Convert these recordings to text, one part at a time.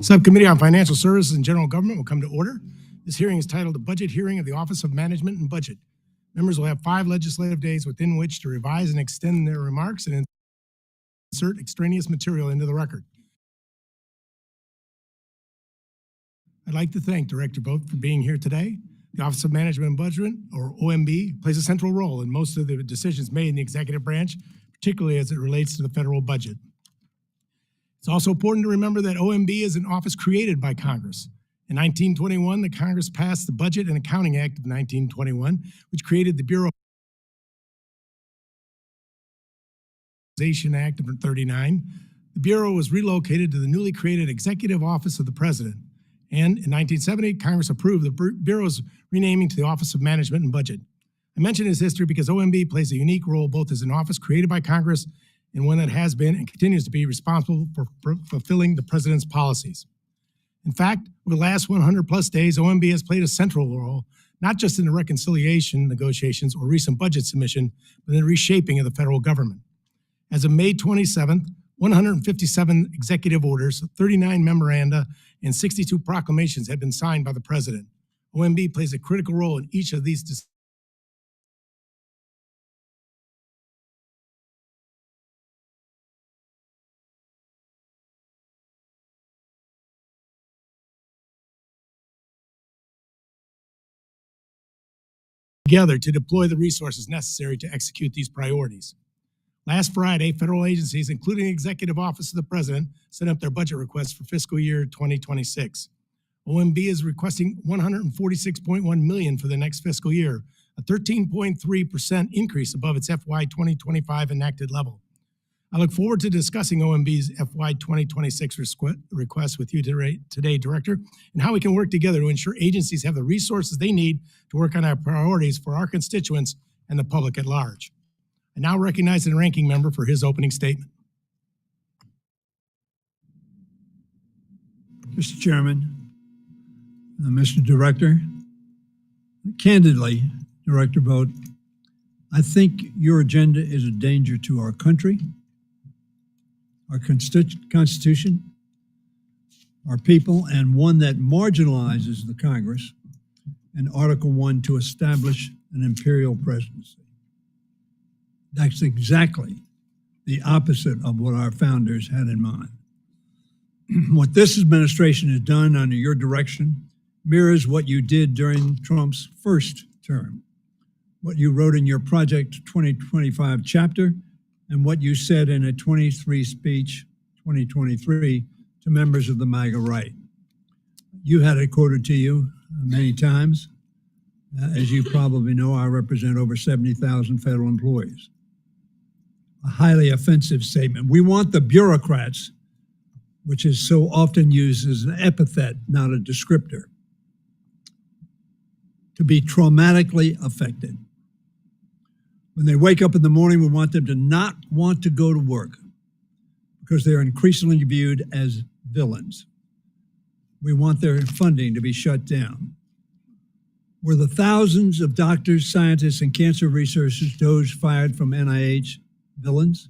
Subcommittee on Financial Services and General Government will come to order. This hearing is titled the Budget Hearing of the Office of Management and Budget. Members will have 5 legislative days within which to revise and extend their remarks and insert extraneous material into the record. I'd like to thank Director Vought for being here today. The Office of Management and Budget, or OMB, plays a central role in most of the decisions made in the executive branch, particularly as it relates to the federal budget. It's also important to remember that OMB is an office created by Congress. In 1921, the Congress passed the Budget and Accounting Act of 1921, which created the Bureau Act of 39. The Bureau was relocated to the newly created Executive Office of the President. And in 1970, Congress approved the Bureau's renaming to the Office of Management and Budget. I mention his history because OMB plays a unique role both as an office created by Congress and one that has been and continues to be responsible for fulfilling the President's policies. In fact, over the last 100 plus days, OMB has played a central role, not just in the reconciliation negotiations or recent budget submission, but in the reshaping of the federal government. As of May 27th, 157 executive orders, 39 memoranda, and 62 proclamations have been signed by the President. OMB plays a critical role in each of these decisions. Together to deploy the resources necessary to execute these priorities. Last Friday, federal agencies, including the Executive Office of the President, sent up their budget requests for fiscal year 2026. OMB is requesting $146.1 million for the next fiscal year, a 13.3% increase above its FY 2025 enacted level. I look forward to discussing OMB's FY 2026 request with you today, Director, and how we can work together to ensure agencies have the resources they need to work on our priorities for our constituents and the public at large. I now recognize the ranking member for his opening statement. Mr. Chairman, Mr. Director, candidly, Director Vought, I think your agenda is a danger to our country, our Constitution, our people, and one that marginalizes the Congress in Article 1 to establish an imperial presidency. That's exactly the opposite of what our founders had in mind. What this administration has done under your direction mirrors what you did during Trump's first term, what you wrote in your Project 2025 chapter, and what you said in a 23 speech, 2023, to members of the MAGA right. You had it quoted to you many times. As you probably know, I represent over 70,000 federal employees. A highly offensive statement. We want the bureaucrats, which is so often used as an epithet, not a descriptor, to be traumatically affected. When they wake up in the morning, we want them to not want to go to work because they're increasingly viewed as villains. We want their funding to be shut down. Were the thousands of doctors, scientists, and cancer researchers DOGE fired from NIH villains?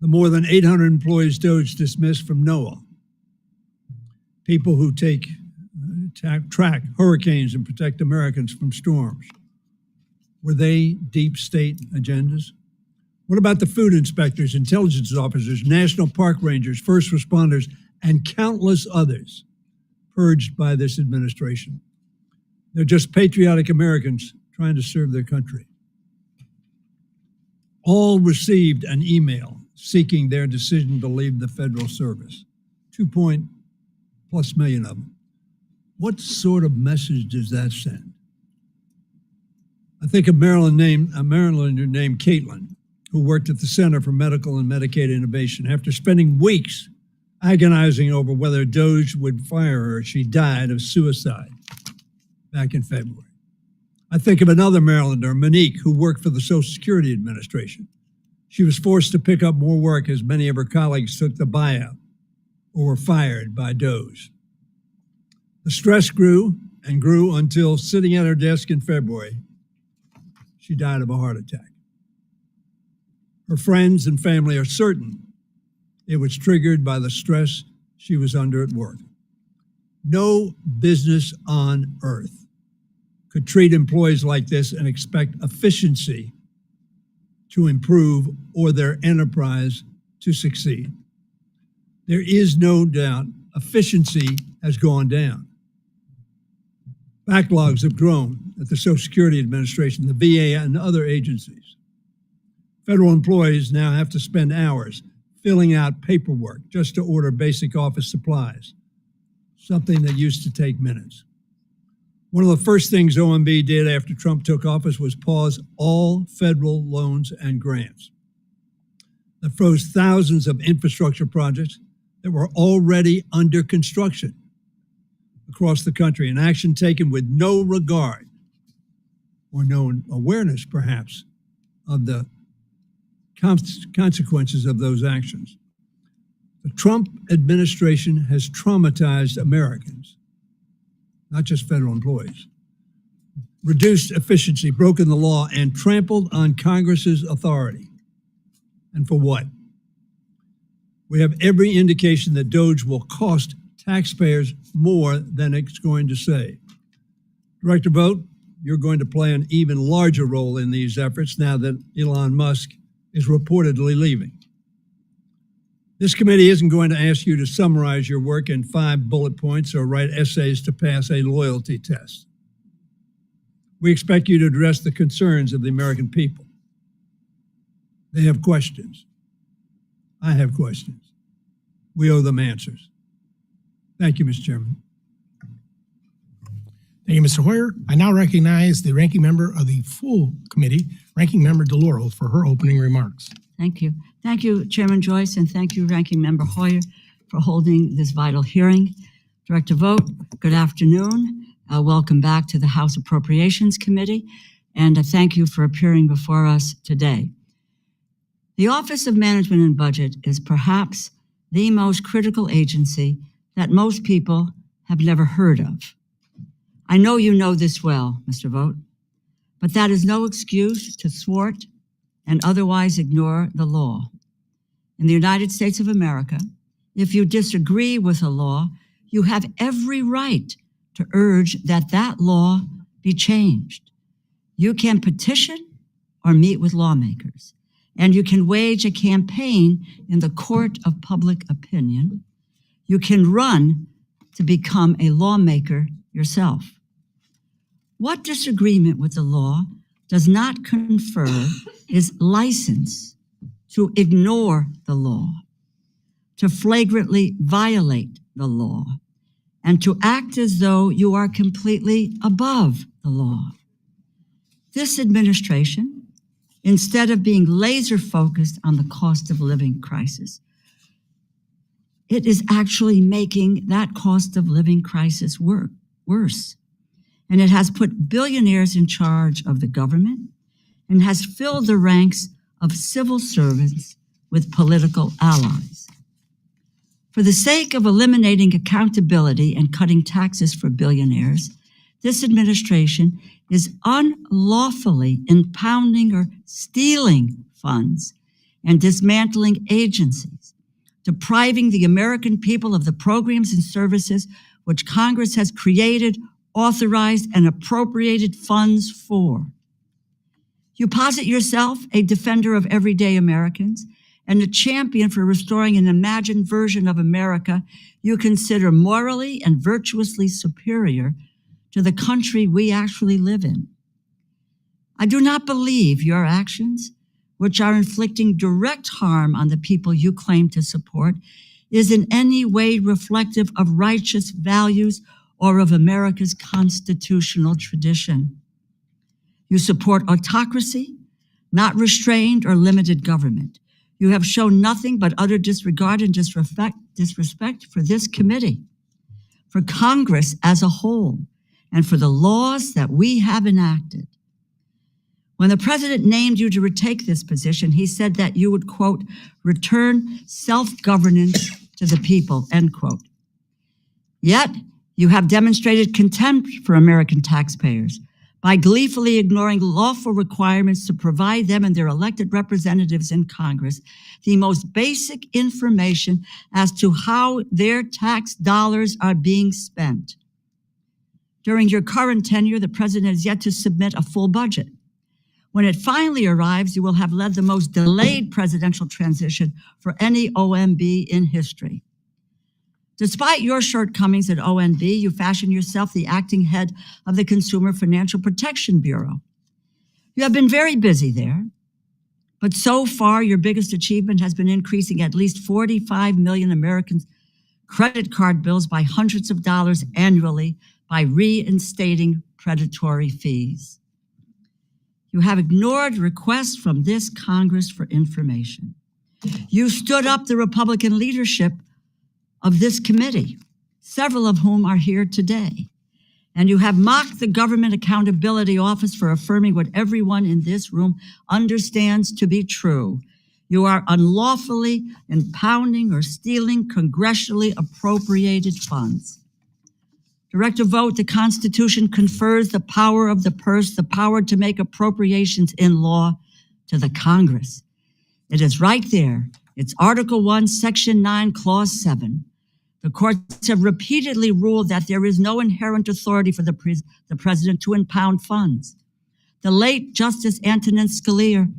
The more than 800 employees DOGE dismissed from NOAA, people who track hurricanes and protect Americans from storms, were they deep state agendas? What about the food inspectors, intelligence officers, national park rangers, first responders, and countless others purged by this administration? They're just patriotic Americans trying to serve their country. All received an email seeking their decision to leave the federal service. 2+ million of them. What sort of message does that send? I think of a Marylander named Caitlin, who worked at the Center for Medical and Medicaid Innovation. After spending weeks agonizing over whether DOGE would fire her, she died of suicide back in February. I think of another Marylander, Monique, who worked for the Social Security Administration. She was forced to pick up more work as many of her colleagues took the buyout or were fired by DOGE. The stress grew and grew until, sitting at her desk in February, she died of a heart attack. Her friends and family are certain it was triggered by the stress she was under at work. No business on earth could treat employees like this and expect efficiency to improve or their enterprise to succeed. There is no doubt efficiency has gone down. Backlogs have grown at the Social Security Administration, the VA, and other agencies. Federal employees now have to spend hours filling out paperwork just to order basic office supplies, something that used to take minutes. One of the first things OMB did after Trump took office was pause all federal loans and grants. That froze thousands of infrastructure projects that were already under construction across the country, an action taken with no regard or no awareness, perhaps, of the consequences of those actions. The Trump administration has traumatized Americans, not just federal employees, reduced efficiency, broken the law, and trampled on Congress's authority. And for what? We have every indication that DOGE will cost taxpayers more than it's going to save. Director Vought, you're going to play an even larger role in these efforts now that Elon Musk is reportedly leaving. This committee isn't going to ask you to summarize your work in 5 bullet points or write essays to pass a loyalty test. We expect you to address the concerns of the American people. They have questions. I have questions. We owe them answers. Thank you, Mr. Chairman. Thank you, Mr. Hoyer. I now recognize the ranking member of the full committee, Ranking Member DeLauro, for her opening remarks. Thank you. Thank you, Chairman Joyce, and thank you, Ranking Member Hoyer, for holding this vital hearing. Director Vought, good afternoon. Welcome back to the House Appropriations Committee, and thank you for appearing before us today. The Office of Management and Budget is perhaps the most critical agency that most people have never heard of. I know you know this well, Mr. Vought, but that is no excuse to thwart and otherwise ignore the law. In the United States of America, if you disagree with a law, you have every right to urge that that law be changed. You can petition or meet with lawmakers, and you can wage a campaign in the court of public opinion. You can run to become a lawmaker yourself. What disagreement with the law does not confer is license to ignore the law, to flagrantly violate the law, and to act as though you are completely above the law. This administration, instead of being laser focused on the cost of living crisis, it is actually making that cost of living crisis worse. And it has put billionaires in charge of the government and has filled the ranks of civil servants with political allies. For the sake of eliminating accountability and cutting taxes for billionaires, this administration is unlawfully impounding or stealing funds and dismantling agencies, depriving the American people of the programs and services which Congress has created, authorized, and appropriated funds for. You posit yourself a defender of everyday Americans and a champion for restoring an imagined version of America you consider morally and virtuously superior to the country we actually live in. I do not believe your actions, which are inflicting direct harm on the people you claim to support, is in any way reflective of righteous values or of America's constitutional tradition. You support autocracy, not restrained or limited government. You have shown nothing but utter disregard and disrespect for this committee, for Congress as a whole, and for the laws that we have enacted. When the president named you to retake this position, he said that you would, quote, return self-governance to the people, end quote. Yet, you have demonstrated contempt for American taxpayers by gleefully ignoring lawful requirements to provide them and their elected representatives in Congress the most basic information as to how their tax dollars are being spent. During your current tenure, the president has yet to submit a full budget. When it finally arrives, you will have led the most delayed presidential transition for any OMB in history. Despite your shortcomings at OMB, you fashion yourself the acting head of the Consumer Financial Protection Bureau. You have been very busy there, but so far your biggest achievement has been increasing at least 45 million Americans' credit card bills by hundreds of dollars annually by reinstating predatory fees. You have ignored requests from this Congress for information. You stood up the Republican leadership of this committee, several of whom are here today. And you have mocked the Government Accountability Office for affirming what everyone in this room understands to be true. You are unlawfully impounding or stealing congressionally appropriated funds. Director Vought, the Constitution confers the power of the purse, the power to make appropriations in law, to the Congress. It is right there. It's Article 1, Section 9, Clause 7. The courts have repeatedly ruled that there is no inherent authority for the president to impound funds. The late Justice Antonin Scalia,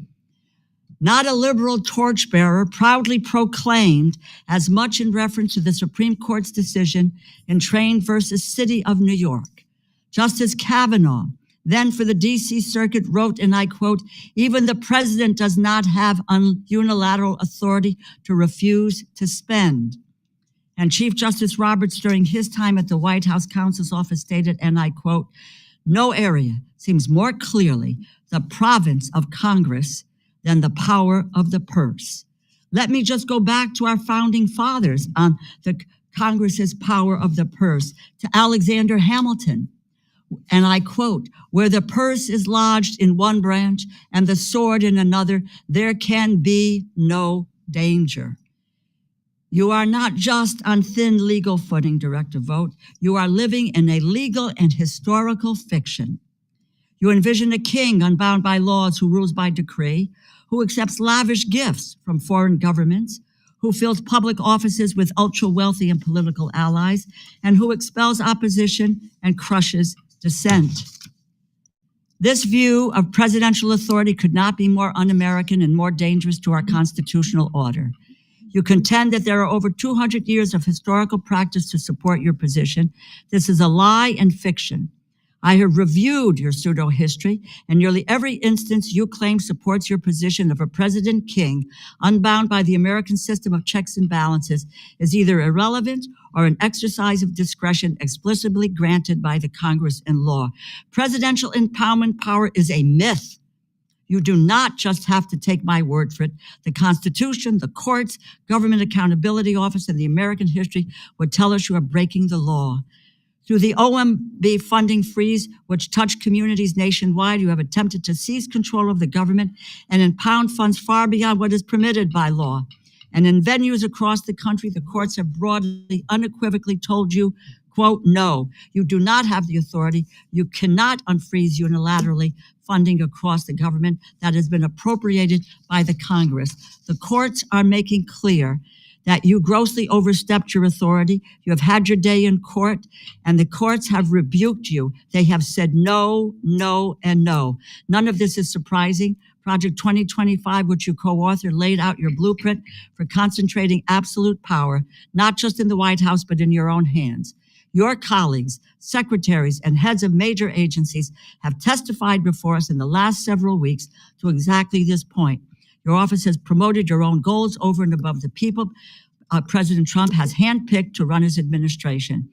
not a liberal torchbearer, proudly proclaimed, as much in reference to the Supreme Court's decision in Train versus City of New York. Justice Kavanaugh, then for the D.C. Circuit, wrote, and I quote, "Even the president does not have unilateral authority to refuse to spend." And Chief Justice Roberts, during his time at the White House Counsel's Office, stated, and I quote, "No area seems more clearly the province of Congress than the power of the purse." Let me just go back to our founding fathers on the Congress's power of the purse, to Alexander Hamilton. And I quote, "Where the purse is lodged in one branch and the sword in another, there can be no danger." You are not just on thin legal footing, Director Vought. You are living in a legal and historical fiction. You envision a king unbound by laws who rules by decree, who accepts lavish gifts from foreign governments, who fills public offices with ultra-wealthy and political allies, and who expels opposition and crushes dissent. This view of presidential authority could not be more un-American and more dangerous to our constitutional order. You contend that there are over 200 years of historical practice to support your position. This is a lie and fiction. I have reviewed your pseudo-history, and nearly every instance you claim supports your position of a president king, unbound by the American system of checks and balances, is either irrelevant or an exercise of discretion explicitly granted by the Congress in law. Presidential impoundment power is a myth. You do not just have to take my word for it. The Constitution, the courts, Government Accountability Office, and the American history would tell us you are breaking the law. Through the OMB funding freeze, which touched communities nationwide, you have attempted to seize control of the government and impound funds far beyond what is permitted by law. And in venues across the country, the courts have broadly, unequivocally told you, quote, "No, you do not have the authority. You cannot unfreeze unilaterally funding across the government that has been appropriated by the Congress." The courts are making clear that you grossly overstepped your authority. You have had your day in court, and the courts have rebuked you. They have said no, no, and no. None of this is surprising. Project 2025, which you co-authored, laid out your blueprint for concentrating absolute power, not just in the White House, but in your own hands. Your colleagues, secretaries, and heads of major agencies have testified before us in the last several weeks to exactly this point. Your office has promoted your own goals over and above the people President Trump has handpicked to run his administration.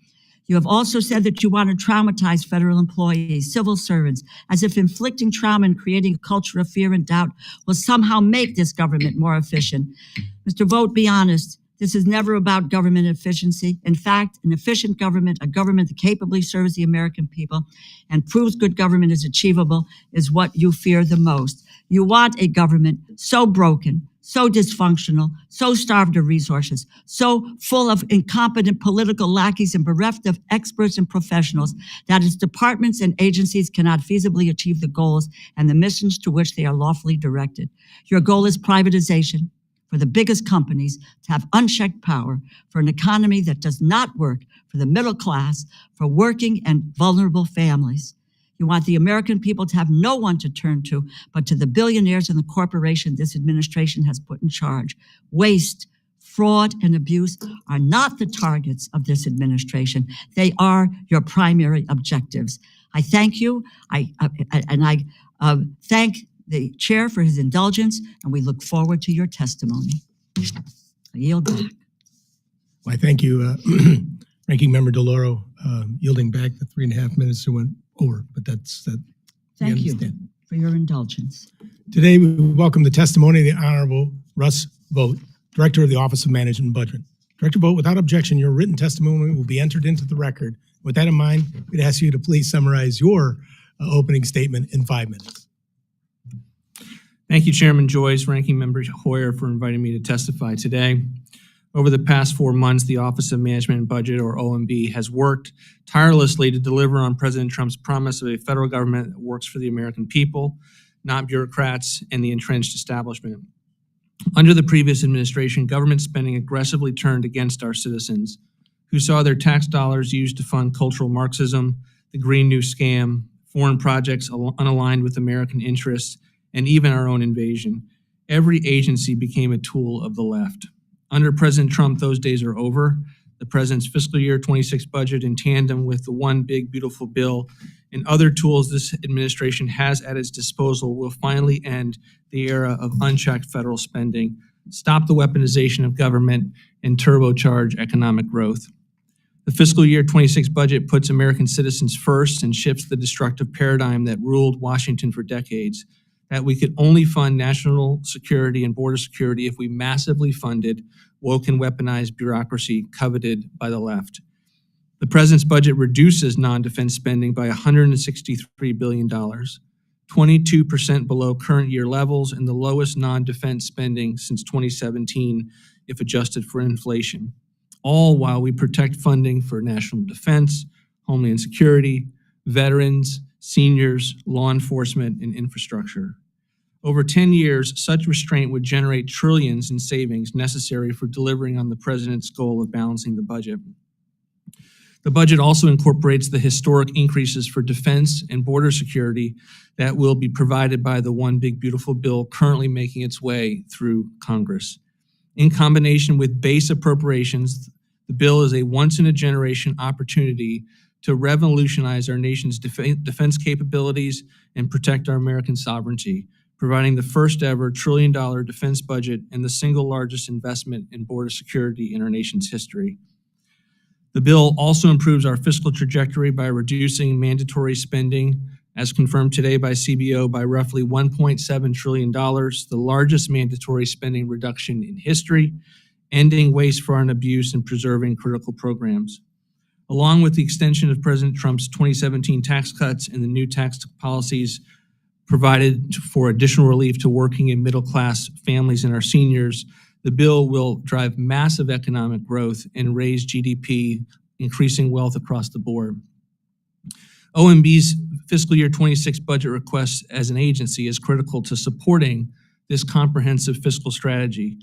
You have also said that you want to traumatize federal employees, civil servants, as if inflicting trauma and creating a culture of fear and doubt will somehow make this government more efficient. Mr. Vought, be honest. This is never about government efficiency. In fact, an efficient government, a government that capably serves the American people and proves good government is achievable, is what you fear the most. You want a government so broken, so dysfunctional, so starved of resources, so full of incompetent political lackeys and bereft of experts and professionals that its departments and agencies cannot feasibly achieve the goals and the missions to which they are lawfully directed. Your goal is privatization for the biggest companies to have unchecked power, for an economy that does not work for the middle class, for working and vulnerable families. You want the American people to have no one to turn to but to the billionaires and the corporation this administration has put in charge. Waste, fraud, and abuse are not the targets of this administration. They are your primary objectives. I thank you. I thank the chair for his indulgence, and we look forward to your testimony. I yield back. Well, I thank you, Ranking Member DeLauro, yielding back the 3.5 minutes that went over, but that's that. Thank you for your indulgence. Today, we welcome the testimony of the Honorable Russ Vought, Director of the Office of Management and Budget. Director Vought, without objection, your written testimony will be entered into the record. With that in mind, we'd ask you to please summarize your opening statement in 5 minutes. Thank you, Chairman Joyce, Ranking Member Hoyer, for inviting me to testify today. Over the past 4 months, the Office of Management and Budget, or OMB, has worked tirelessly to deliver on President Trump's promise of a federal government that works for the American people, not bureaucrats and the entrenched establishment. Under the previous administration, government spending aggressively turned against our citizens, who saw their tax dollars used to fund cultural Marxism, the Green New Scam, foreign projects unaligned with American interests, and even our own invasion. Every agency became a tool of the left. Under President Trump, those days are over. The president's fiscal year 26 budget, in tandem with the One Big Beautiful Bill and other tools this administration has at its disposal, will finally end the era of unchecked federal spending, stop the weaponization of government, and turbocharge economic growth. The fiscal year 26 budget puts American citizens first and shifts the destructive paradigm that ruled Washington for decades, that we could only fund national security and border security if we massively funded woke and weaponized bureaucracy coveted by the left. The president's budget reduces non-defense spending by $163 billion, 22% below current year levels and the lowest non-defense spending since 2017 if adjusted for inflation, all while we protect funding for national defense, homeland security, veterans, seniors, law enforcement, and infrastructure. Over 10 years, such restraint would generate trillions in savings necessary for delivering on the president's goal of balancing the budget. The budget also incorporates the historic increases for defense and border security that will be provided by the One Big Beautiful Bill currently making its way through Congress. In combination with base appropriations, the bill is a once-in-a-generation opportunity to revolutionize our nation's defense capabilities and protect our American sovereignty, providing the first ever $1 trillion defense budget and the single largest investment in border security in our nation's history. The bill also improves our fiscal trajectory by reducing mandatory spending, as confirmed today by CBO, by roughly $1.7 trillion, the largest mandatory spending reduction in history, ending waste, fraud, and abuse, and preserving critical programs. Along with the extension of President Trump's 2017 tax cuts and the new tax policies provided for additional relief to working and middle-class families and our seniors, the bill will drive massive economic growth and raise GDP, increasing wealth across the board. OMB's fiscal year 26 budget request as an agency is critical to supporting this comprehensive fiscal strategy.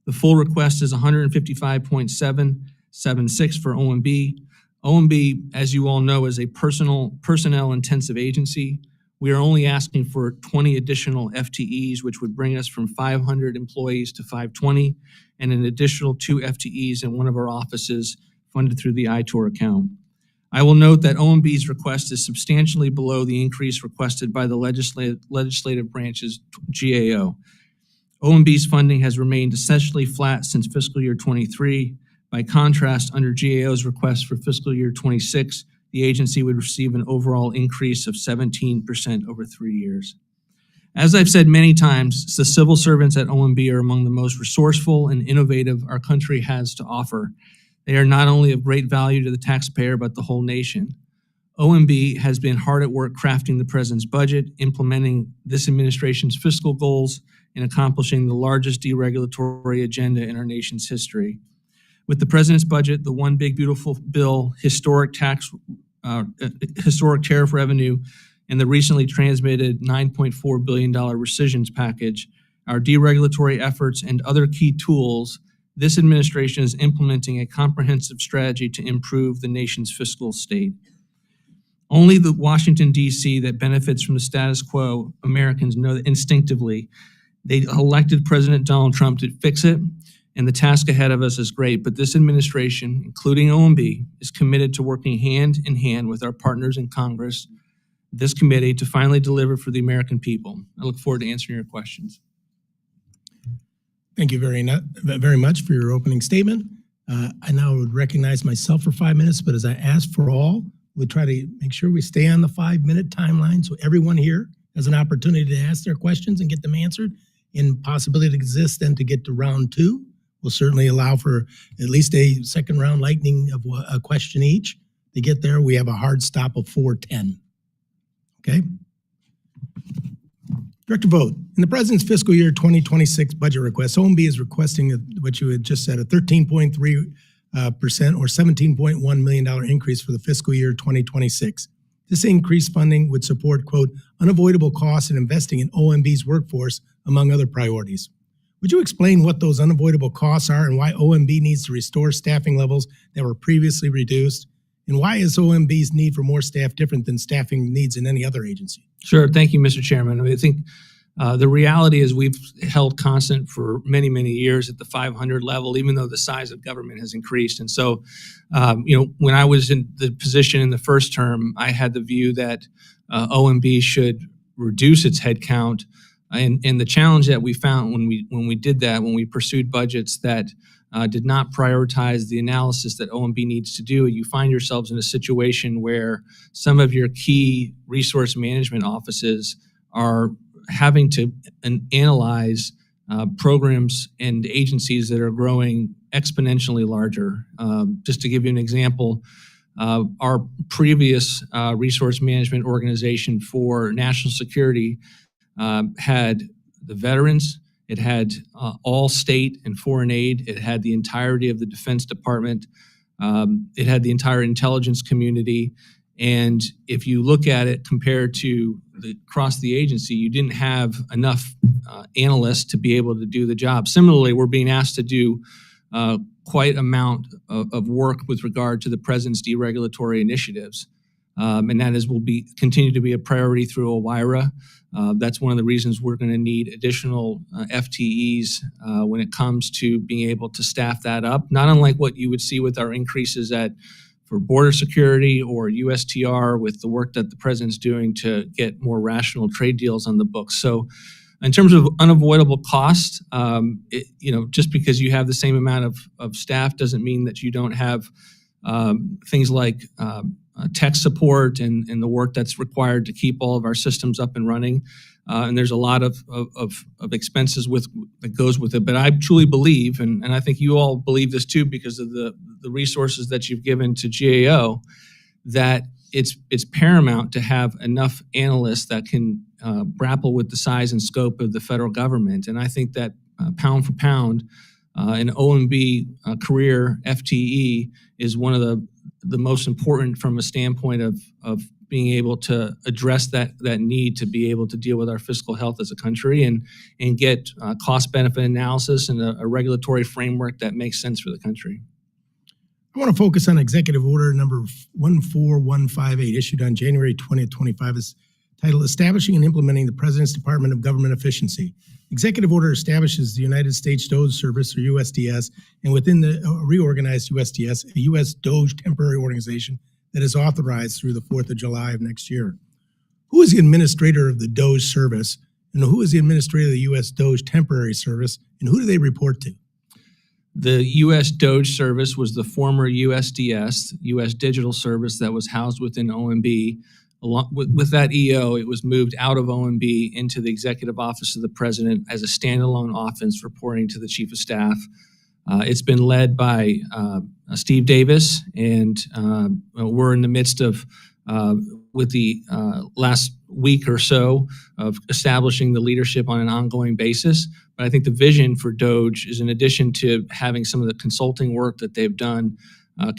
The full request is $155.776 for OMB. OMB, as you all know, is a personnel-intensive agency. We are only asking for 20 additional FTEs, which would bring us from 500 employees to 520, and an additional 2 FTEs in one of our offices funded through the ITOR account. I will note that OMB's request is substantially below the increase requested by the legislative branch's GAO. OMB's funding has remained essentially flat since fiscal year 23. By contrast, under GAO's request for fiscal year 26, the agency would receive an overall increase of 17% over 3 years. As I've said many times, the civil servants at OMB are among the most resourceful and innovative our country has to offer. They are not only of great value to the taxpayer, but the whole nation. OMB has been hard at work crafting the president's budget, implementing this administration's fiscal goals, in accomplishing the largest deregulatory agenda in our nation's history. With the president's budget, the One Big Beautiful Bill, historic tariff revenue, and the recently transmitted $9.4 billion rescissions package, our deregulatory efforts, and other key tools, this administration is implementing a comprehensive strategy to improve the nation's fiscal state. Only the Washington, D.C. that benefits from the status quo Americans know that instinctively. They elected President Donald Trump to fix it, and the task ahead of us is great, but this administration, including OMB, is committed to working hand in hand with our partners in Congress, this committee, to finally deliver for the American people. I look forward to answering your questions. Thank you very much for your opening statement. I now would recognize myself for 5 minutes, but as I asked for all, we'll try to make sure we stay on the 5-minute timeline so everyone here has an opportunity to ask their questions and get them answered. And possibility exists then to get to round 2. We'll certainly allow for at least a second round lightning of a question each. To get there, we have a hard stop of 4:10. Okay? Director Vought, in the President's fiscal year 2026 budget request, OMB is requesting what you had just said, a 13.3% or $17.1 million increase for the fiscal year 2026. This increased funding would support, quote, unavoidable costs in investing in OMB's workforce, among other priorities. Would you explain what those unavoidable costs are and why OMB needs to restore staffing levels that were previously reduced? And why is OMB's need for more staff different than staffing needs in any other agency? Sure. Thank you, Mr. Chairman. I think the reality is we've held constant for many, many years at the 500 level, even though the size of government has increased. And so, when I was in the position in the first term, I had the view that OMB should reduce its headcount. And the challenge that we found when we did that, when we pursued budgets that did not prioritize the analysis that OMB needs to do, you find yourselves in a situation where some of your key resource management offices are having to analyze programs and agencies that are growing exponentially larger. Just to give you an example, our previous resource management organization for national security had the veterans, it had all state and foreign aid, it had the entirety of the Defense Department, it had the entire intelligence community. And if you look at it compared to across the agency, you didn't have enough analysts to be able to do the job. Similarly, we're being asked to do quite amount of work with regard to the President's deregulatory initiatives. And that will continue to be a priority through OWIRA. That's one of the reasons we're going to need additional FTEs when it comes to being able to staff that up, not unlike what you would see with our increases for border security or USTR with the work that the President's doing to get more rational trade deals on the books. So in terms of unavoidable cost, just because you have the same amount of staff doesn't mean that you don't have things like tech support and the work that's required to keep all of our systems up and running. And there's a lot of expenses that goes with it. But I truly believe, and I think you all believe this too because of the resources that you've given to GAO, that it's paramount to have enough analysts that can grapple with the size and scope of the federal government. And I think that pound for pound, an OMB career FTE is one of the most important from a standpoint of being able to address that need to be able to deal with our fiscal health as a country and get cost-benefit analysis and a regulatory framework that makes sense for the country. I want to focus on Executive Order number 14158, issued on January 20th, 25, is titled Establishing and Implementing the President's Department of Government Efficiency. Executive Order establishes the United States DOGE Service, or USDS, and within the reorganized USDS, a U.S. DOGE temporary organization that is authorized through the 4th of July of next year. Who is the administrator of the DOGE Service, and who is the administrator of the U.S. DOGE temporary service, and who do they report to? The U.S. DOGE Service was the former USDS, U.S. Digital Service, that was housed within OMB. Along with that EO, it was moved out of OMB into the Executive Office of the President as a standalone office reporting to the Chief of Staff. It's been led by Steve Davis, and we're in the midst of with the last week or so of establishing the leadership on an ongoing basis. But I think the vision for DOGE is, in addition to having some of the consulting work that they've done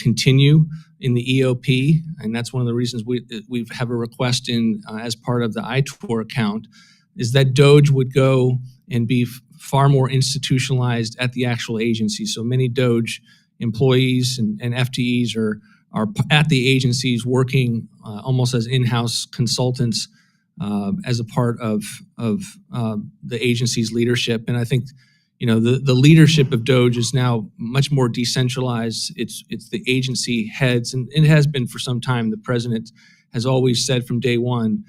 continue in the EOP, and that's one of the reasons we have a request in as part of the ITOR account, is that DOGE would go and be far more institutionalized at the actual agency. So many DOGE employees and FTEs are at the agencies working almost as in-house consultants as a part of the agency's leadership. And I think, the leadership of DOGE is now much more decentralized. It's the agency heads, and it has been for some time. The president has always said from day one,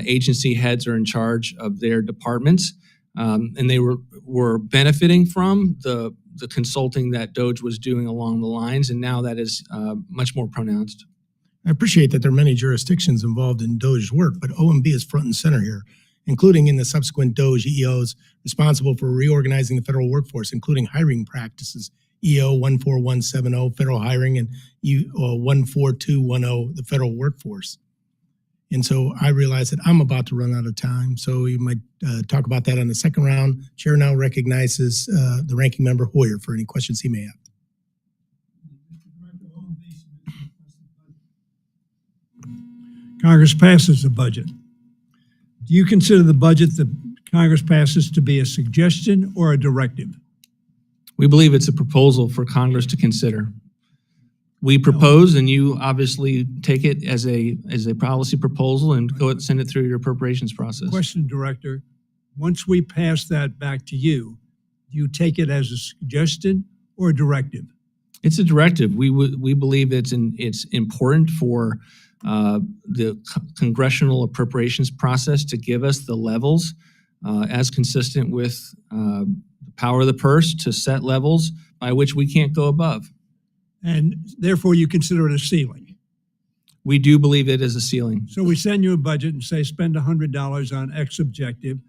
agency heads are in charge of their departments, and they were benefiting from the consulting that DOGE was doing along the lines, and now that is much more pronounced. I appreciate that there are many jurisdictions involved in DOGE's work, but OMB is front and center here, including in the subsequent DOGE EOs responsible for reorganizing the federal workforce, including hiring practices, EO 14170, federal hiring, and 14210, the federal workforce. And so I realize that I'm about to run out of time, so you might talk about that on the second round. Chair now recognizes the ranking member Hoyer for any questions he may have. Congress passes the budget. Do you consider the budget that Congress passes to be a suggestion or a directive? We believe it's a proposal for Congress to consider. We propose, and you obviously take it as a policy proposal and go and send it through your appropriations process. Question, Director. Once we pass that back to you, do you take it as a suggestion or a directive? It's a directive. We believe it's important for the congressional appropriations process to give us the levels as consistent with the power of the purse to set levels by which we can't go above. And therefore you consider it a ceiling. We do believe it is a ceiling. So we send you a budget and say spend $100 on X objective.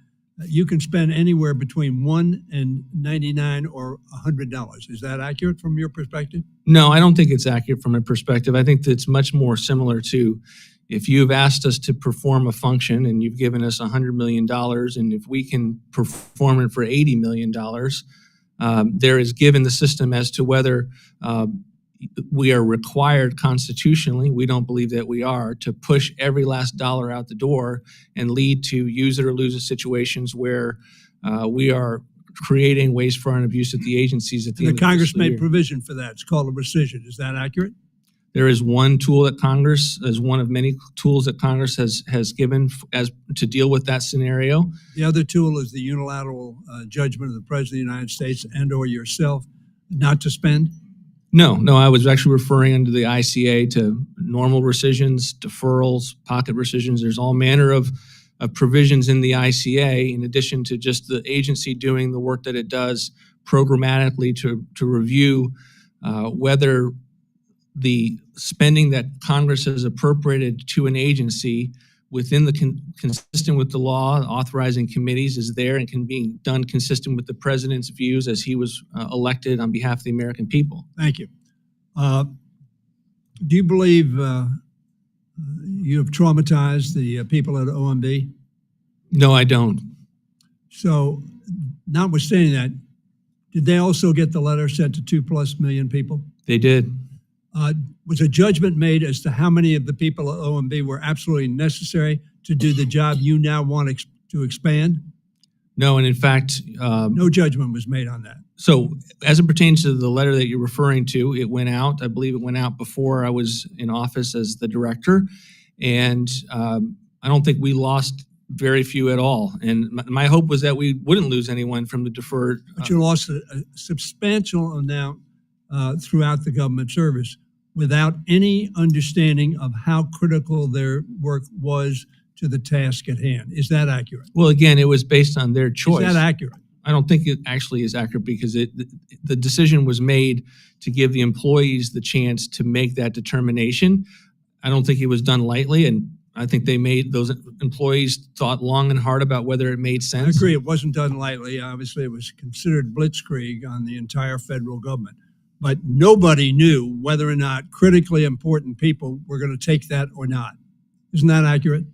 You can spend anywhere between $1 and $99 or $100. Is that accurate from your perspective? No, I don't think it's accurate from a perspective. I think that it's much more similar to if you've asked us to perform a function and you've given us $100 million, and if we can perform it for $80 million, there is given the system as to whether we are required constitutionally, we don't believe that we are, to push every last dollar out the door and lead to use it or lose it situations where we are creating waste, fraud, and abuse at the agencies at the end of the Congress fiscal made year. provision for that. It's called a rescission. Is that accurate? There is one tool that Congress, as one of many tools that Congress has given as to deal with that scenario. The other tool is the unilateral judgment of the President of the United States and or yourself not to spend. No, I was actually referring under the ICA to normal rescissions, deferrals, pocket rescissions. There's all manner of provisions in the ICA, in addition to just the agency doing the work that it does programmatically to review whether the spending that Congress has appropriated to an agency within the consistent with the law, authorizing committees is there and can be done consistent with the president's views as he was elected on behalf of the American people. Thank you. Do you believe you have traumatized the people at OMB? No, I don't. So, notwithstanding that, did they also get the letter sent to 2+ million people? They did. Was a judgment made as to how many of the people at OMB were absolutely necessary to do the job you now want to expand? No, and in fact, no judgment was made on that. So as it pertains to the letter that you're referring to, it went out. I believe it went out before I was in office as the director. And I don't think we lost very few at all. And my hope was that we wouldn't lose anyone from the deferred. But you lost a substantial amount throughout the government service without any understanding of how critical their work was to the task at hand. Is that accurate? Well, again, it was based on their choice. Is that accurate? I don't think it actually is accurate because the decision was made to give the employees the chance to make that determination. I don't think it was done lightly, and I think those employees thought long and hard about whether it made sense. I agree, it wasn't done lightly. Obviously, it was considered blitzkrieg on the entire federal government. But nobody knew whether or not critically important people were going to take that or not. Isn't that accurate?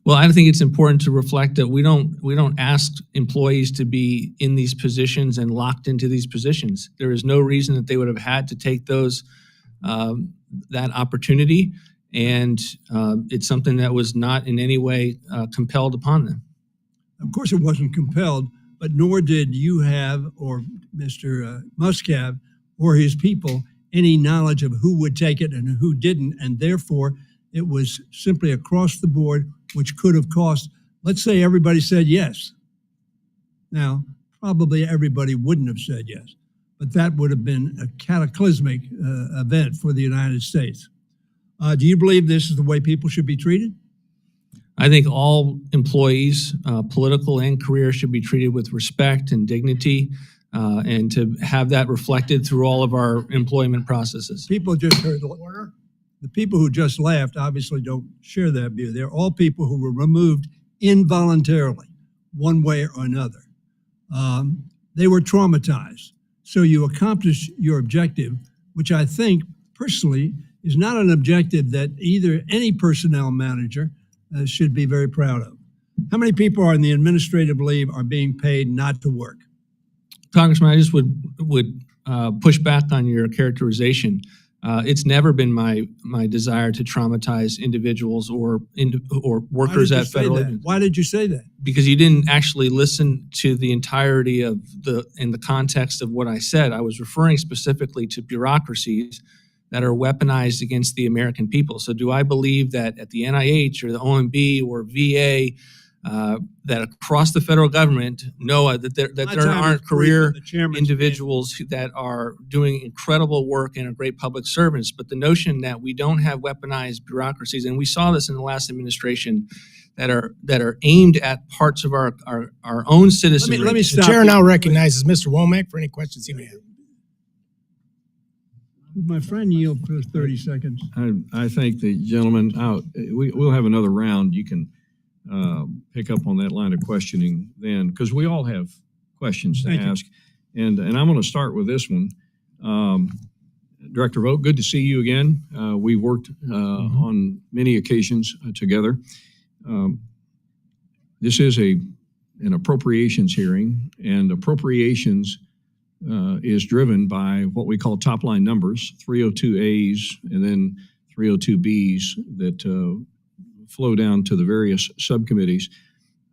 Well, I think it's important to reflect that we don't ask employees to be in these positions and locked into these positions. There is no reason that they would have had to take those that opportunity, and it's something that was not in any way compelled upon them. Of course, it wasn't compelled, but nor did you have, or Mr. Musk have, or his people, any knowledge of who would take it and who didn't, and therefore it was simply across the board, which could have cost, let's say everybody said yes. Now, probably everybody wouldn't have said yes, but that would have been a cataclysmic event for the United States. Do you believe this is the way people should be treated? I think all employees, political and career, should be treated with respect and dignity, and to have that reflected through all of our employment processes. People just heard the people who just laughed obviously don't share that view. They're all people who were removed involuntarily, one way or another. They were traumatized. So you accomplished your objective, which I think personally is not an objective that either any personnel manager should be very proud of. How many people on the administrative leave are being paid not to work? Congressman, I just would push back on your characterization. It's never been my desire to traumatize individuals or workers at federal agencies. Why did you say that? Because you didn't actually listen to the entirety of in the context of what I said. I was referring specifically to bureaucracies that are weaponized against the American people. So do I believe that at the NIH or the OMB or VA, that across the federal government, NOAA, that there aren't career individuals that are doing incredible work and are great public servants? But the notion that we don't have weaponized bureaucracies, and we saw this in the last administration, that are aimed at parts of our own citizenry. Let me The stop. chair now recognizes Mr. Womack for any questions he may have. Would my friend yield for 30 seconds? I think the gentleman out, we'll have another round. You can pick up on that line of questioning then, because we all have questions to ask. And I'm going to start with this one. Director Vought, good to see you again. We worked on many occasions together. This is an appropriations hearing, and appropriations is driven by what we call top line numbers, 302As and then 302Bs that flow down to the various subcommittees.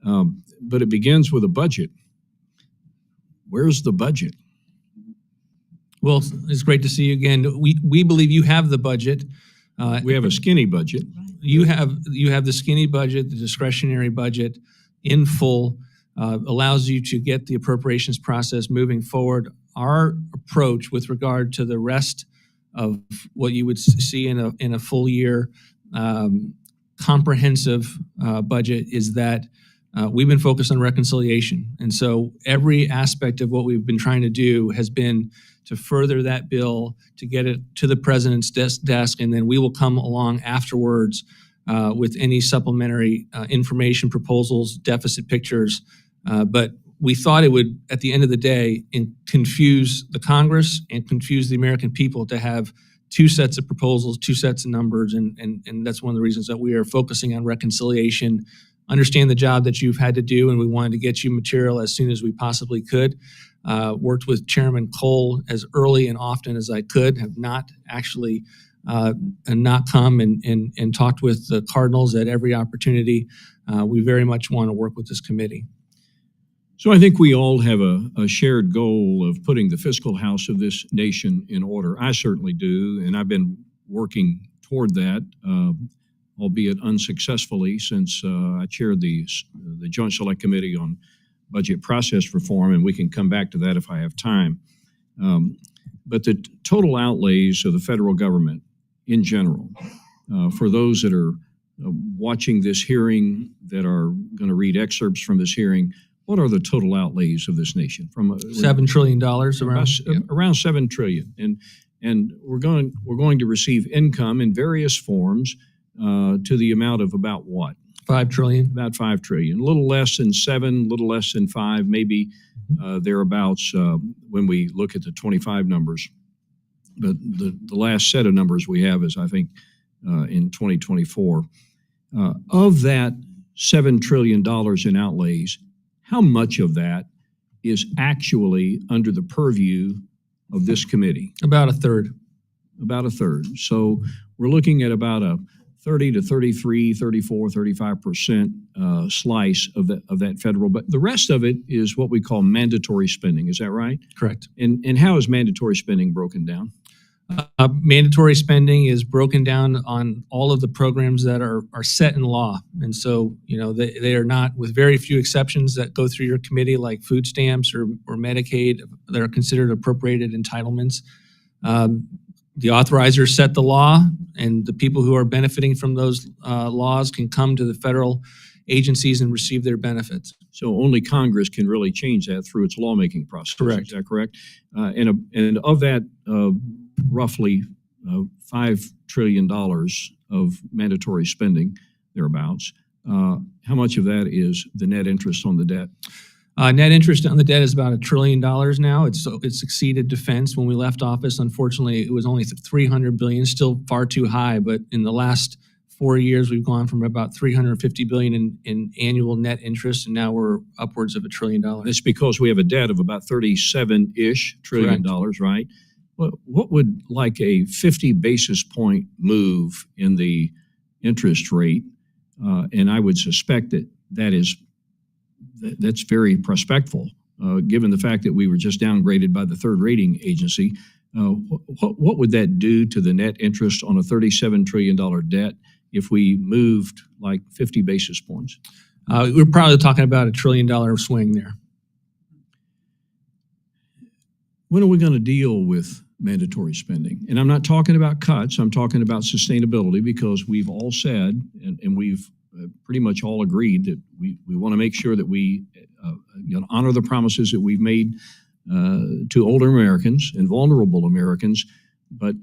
But it begins with a budget. Where's the budget? Well, it's great to see you again. We believe you have the budget. We have a skinny budget. You have the skinny budget, the discretionary budget in full. Allows you to get the appropriations process moving forward. Our approach with regard to the rest of what you would see in a full year comprehensive budget is that we've been focused on reconciliation. And so every aspect of what we've been trying to do has been to further that bill, to get it to the president's desk, and then we will come along afterwards with any supplementary information, proposals, deficit pictures. But we thought it would, at the end of the day, confuse the Congress and confuse the American people to have two sets of proposals, two sets of numbers, and that's one of the reasons that we are focusing on reconciliation. Understand the job that you've had to do, and we wanted to get you material as soon as we possibly could. Worked with Chairman Cole as early and often as I could, have not actually not come and talked with the Cardinals at every opportunity. We very much want to work with this committee. So I think we all have a shared goal of putting the fiscal house of this nation in order. I certainly do, and I've been working toward that, albeit unsuccessfully, since I chaired the Joint Select Committee on Budget Process Reform, and we can come back to that if I have time. But the total outlays of the federal government in general, for those that are watching this hearing, that are going to read excerpts from this hearing, what are the total outlays of this nation? From $7 trillion around $7 trillion, and we're going to receive income in various forms to the amount of about what? $5 trillion. About $5 trillion. A little less than 7, a little less than 5, maybe thereabouts when we look at the 25 numbers. But the last set of numbers we have is, I think, in 2024. Of that $7 trillion in outlays, how much of that is actually under the purview of this committee? About a third. About a third. So we're looking at about a 30 to 33, 34, 35% slice of that federal. But the rest of it is what we call mandatory spending. Is that right? Correct. And how is mandatory spending broken down? Mandatory spending is broken down on all of the programs that are set in law. And so, they are not, with very few exceptions that go through your committee, like food stamps or Medicaid, that are considered appropriated entitlements. The authorizers set the law, and the people who are benefiting from those laws can come to the federal agencies and receive their benefits. So only Congress can really change that through its lawmaking process. Correct. Is that correct? And of that, roughly $5 trillion of mandatory spending, thereabouts, how much of that is the net interest on the debt? Net interest on the debt is about $1 trillion now. It's exceeded defense. When we left office, unfortunately, it was only $300 billion, still far too high. But in the last 4 years, we've gone from about $350 billion in annual net interest, and now we're upwards of $1 trillion. It's because we have a debt of about $37-ish trillion, right? What would like a 50 basis point move in the interest rate? And I would suspect that's very prospectful, given the fact that we were just downgraded by the third rating agency. What would that do to the net interest on a $37 trillion debt if we moved like 50 basis points? We're probably talking about $1 trillion swing there. When are we going to deal with mandatory spending? And I'm not talking about cuts. I'm talking about sustainability, because we've all said, and we've pretty much all agreed that we want to make sure that we honor the promises that we've made to older Americans and vulnerable Americans. But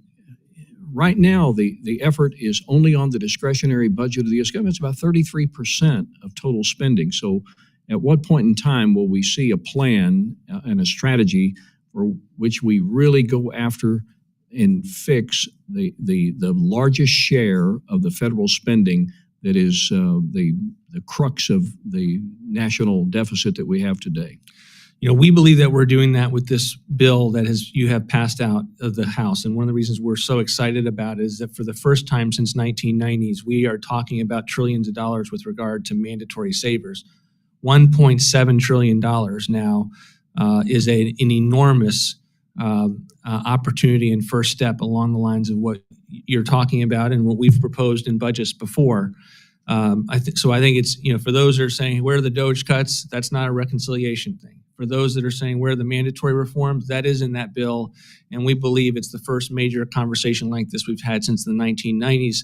right now, the effort is only on the discretionary budget of the U.S. government. It's about 33% of total spending. So at what point in time will we see a plan and a strategy for which we really go after and fix the largest share of the federal spending that is the crux of the national deficit that we have today? We believe that we're doing that with this bill that you have passed out of the House. And one of the reasons we're so excited about it is that for the first time since 1990s, we are talking about trillions of dollars with regard to mandatory savers. $1.7 trillion now is an enormous opportunity and first step along the lines of what you're talking about and what we've proposed in budgets before. I think it's, for those that are saying, where are the DOGE cuts? That's not a reconciliation thing. For those that are saying, where are the mandatory reforms? That is in that bill. And we believe it's the first major conversation like this we've had since the 1990s.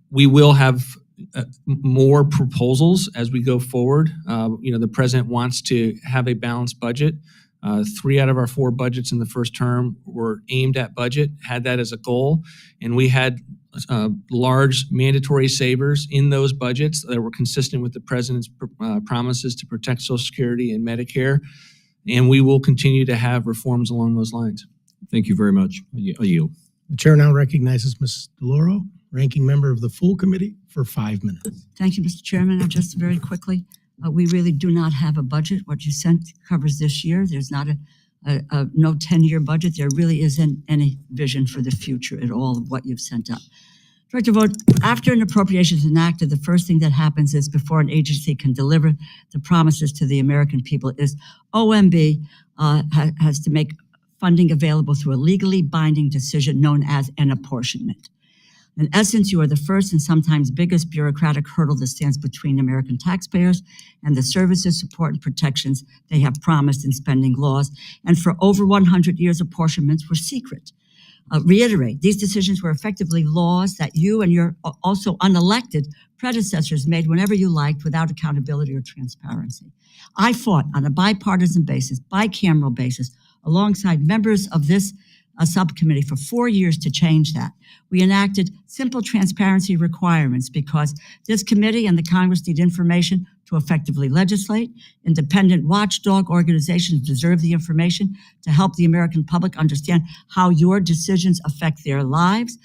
We will have more proposals as we go forward. The president wants to have a balanced budget. 3 out of our 4 budgets in the first term were aimed at budget, had that as a goal. And we had large mandatory savers in those budgets that were consistent with the president's promises to protect Social Security and Medicare. And we will continue to have reforms along those lines. Thank you very much. I yield. The chair now recognizes Ms. DeLauro, ranking member of the full committee, for 5 minutes. Thank you, Mr. Chairman. Just very quickly, we really do not have a budget. What you sent covers this year. There's not no 10-year budget. There really isn't any vision for the future at all of what you've sent up. Director Vought, after an appropriations is enacted, the first thing that happens is, before an agency can deliver the promises to the American people, is OMB has to make funding available through a legally binding decision known as an apportionment. In essence, you are the first and sometimes biggest bureaucratic hurdle that stands between American taxpayers and the services, support, and protections they have promised in spending laws. And for over 100 years, apportionments were secret. Reiterate, these decisions were effectively laws that you and your also unelected predecessors made whenever you liked, without accountability or transparency. I fought on a bipartisan basis, bicameral basis, alongside members of this subcommittee for 4 years to change that. We enacted simple transparency requirements because this committee and the Congress need information to effectively legislate. Independent watchdog organizations deserve the information to help the American public understand how your decisions affect their lives.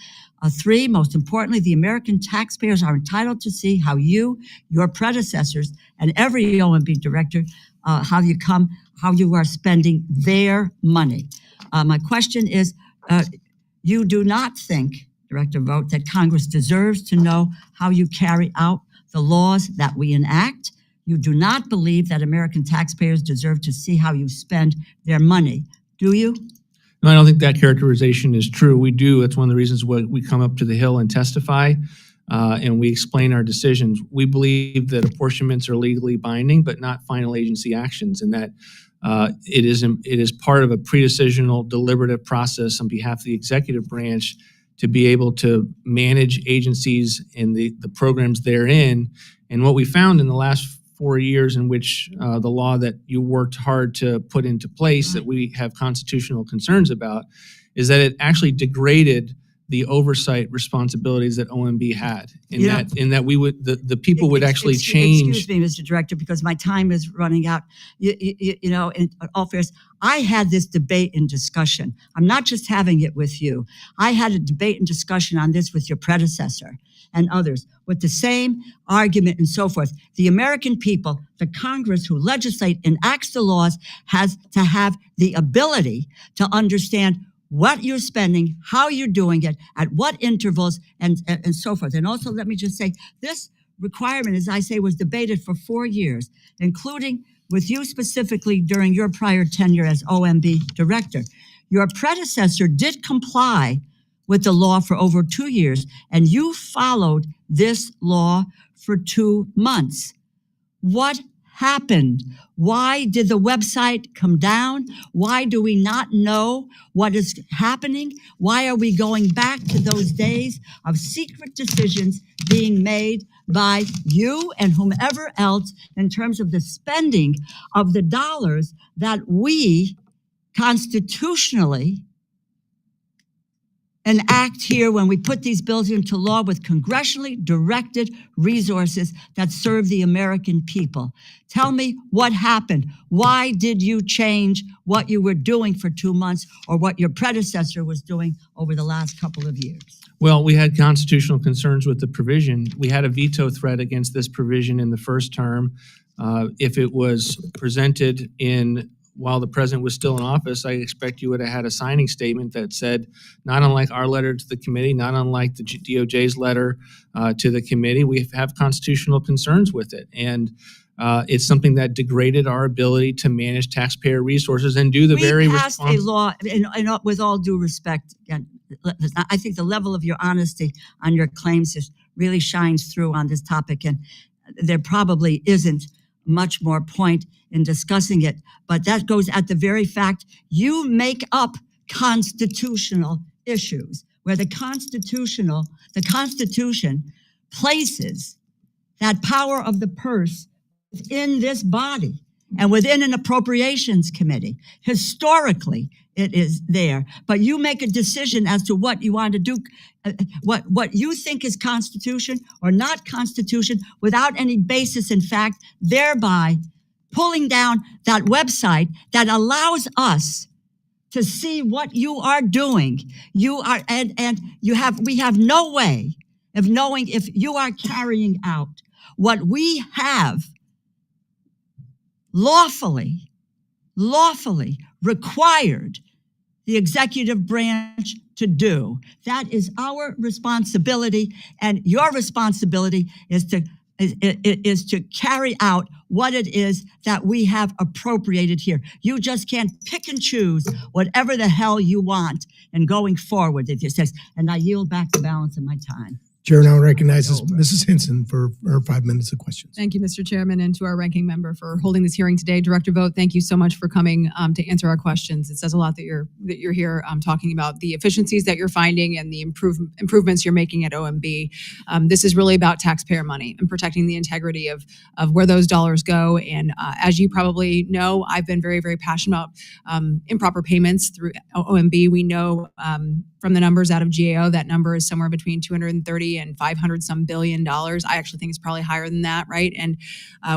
3, most importantly, the American taxpayers are entitled to see how you, your predecessors, and every OMB director, how you are spending their money. My question is, you do not think, Director Vought, that Congress deserves to know how you carry out the laws that we enact. You do not believe that American taxpayers deserve to see how you spend their money, do you? No, I don't think that characterization is true. We do. That's one of the reasons why we come up to the Hill and testify, and we explain our decisions. We believe that apportionments are legally binding, but not final agency actions, and that it is part of a pre-decisional deliberative process on behalf of the executive branch to be able to manage agencies and the programs therein. And what we found in the last 4 years in which the law that you worked hard to put into place that we have constitutional concerns about is that it actually degraded the oversight responsibilities that OMB had in that we would the people would actually change. Excuse me, Mr. Director, because my time is running out. You know, in all fairness, I had this debate and discussion. I'm not just having it with you. I had a debate and discussion on this with your predecessor and others with the same argument and so forth. The American people, the Congress who legislate and enacts the laws, has to have the ability to understand what you're spending, how you're doing it, at what intervals, and so forth. And also, let me just say, this requirement, as I say, was debated for 4 years, including with you specifically during your prior tenure as OMB director. Your predecessor did comply with the law for over 2 years, and you followed this law for 2 months. What happened? Why did the website come down? Why do we not know what is happening? Why are we going back to those days of secret decisions being made by you and whomever else in terms of the spending of the dollars that we constitutionally enact here when we put these bills into law with congressionally directed resources that serve the American people? Tell me what happened. Why did you change what you were doing for 2 months or what your predecessor was doing over the last couple of years? Well, we had constitutional concerns with the provision. We had a veto threat against this provision in the first term. If it was presented while the president was still in office, I expect you would have had a signing statement that said, not unlike our letter to the committee, not unlike the DOJ's letter to the committee, we have constitutional concerns with it. And it's something that degraded our ability to manage taxpayer resources and do the very We passed a law, and with all due respect, again, I think the level of your honesty on your claims really shines through on this topic, and there probably isn't much more point in discussing it, but that goes at the very fact you make up constitutional issues where the Constitution places that power of the purse within this body and within an appropriations committee. Historically, it is there, but you make a decision as to what you want to do, what you think is Constitution or not Constitution without any basis in fact, thereby pulling down that website that allows us to see what you are doing. We have no way of knowing if you are carrying out what we have lawfully required the executive branch to do. That is our responsibility, and your responsibility is to carry out what it is that we have appropriated here. You just can't pick and choose whatever the hell you want and going forward, if it says, and I yield back the balance of my time. Chair now recognizes Mrs. Hinson for her 5 minutes of questions. Thank you, Mr. Chairman, and to our ranking member for holding this hearing today. Director Vought, thank you so much for coming to answer our questions. It says a lot that you're here talking about the efficiencies that you're finding and the improvements you're making at OMB. This is really about taxpayer money and protecting the integrity of where those dollars go. And as you probably know, I've been very, very passionate about improper payments through OMB. We know from the numbers out of GAO, that number is somewhere between 230 OMB and 500 some billion dollars. I actually think it's probably higher than that, right? And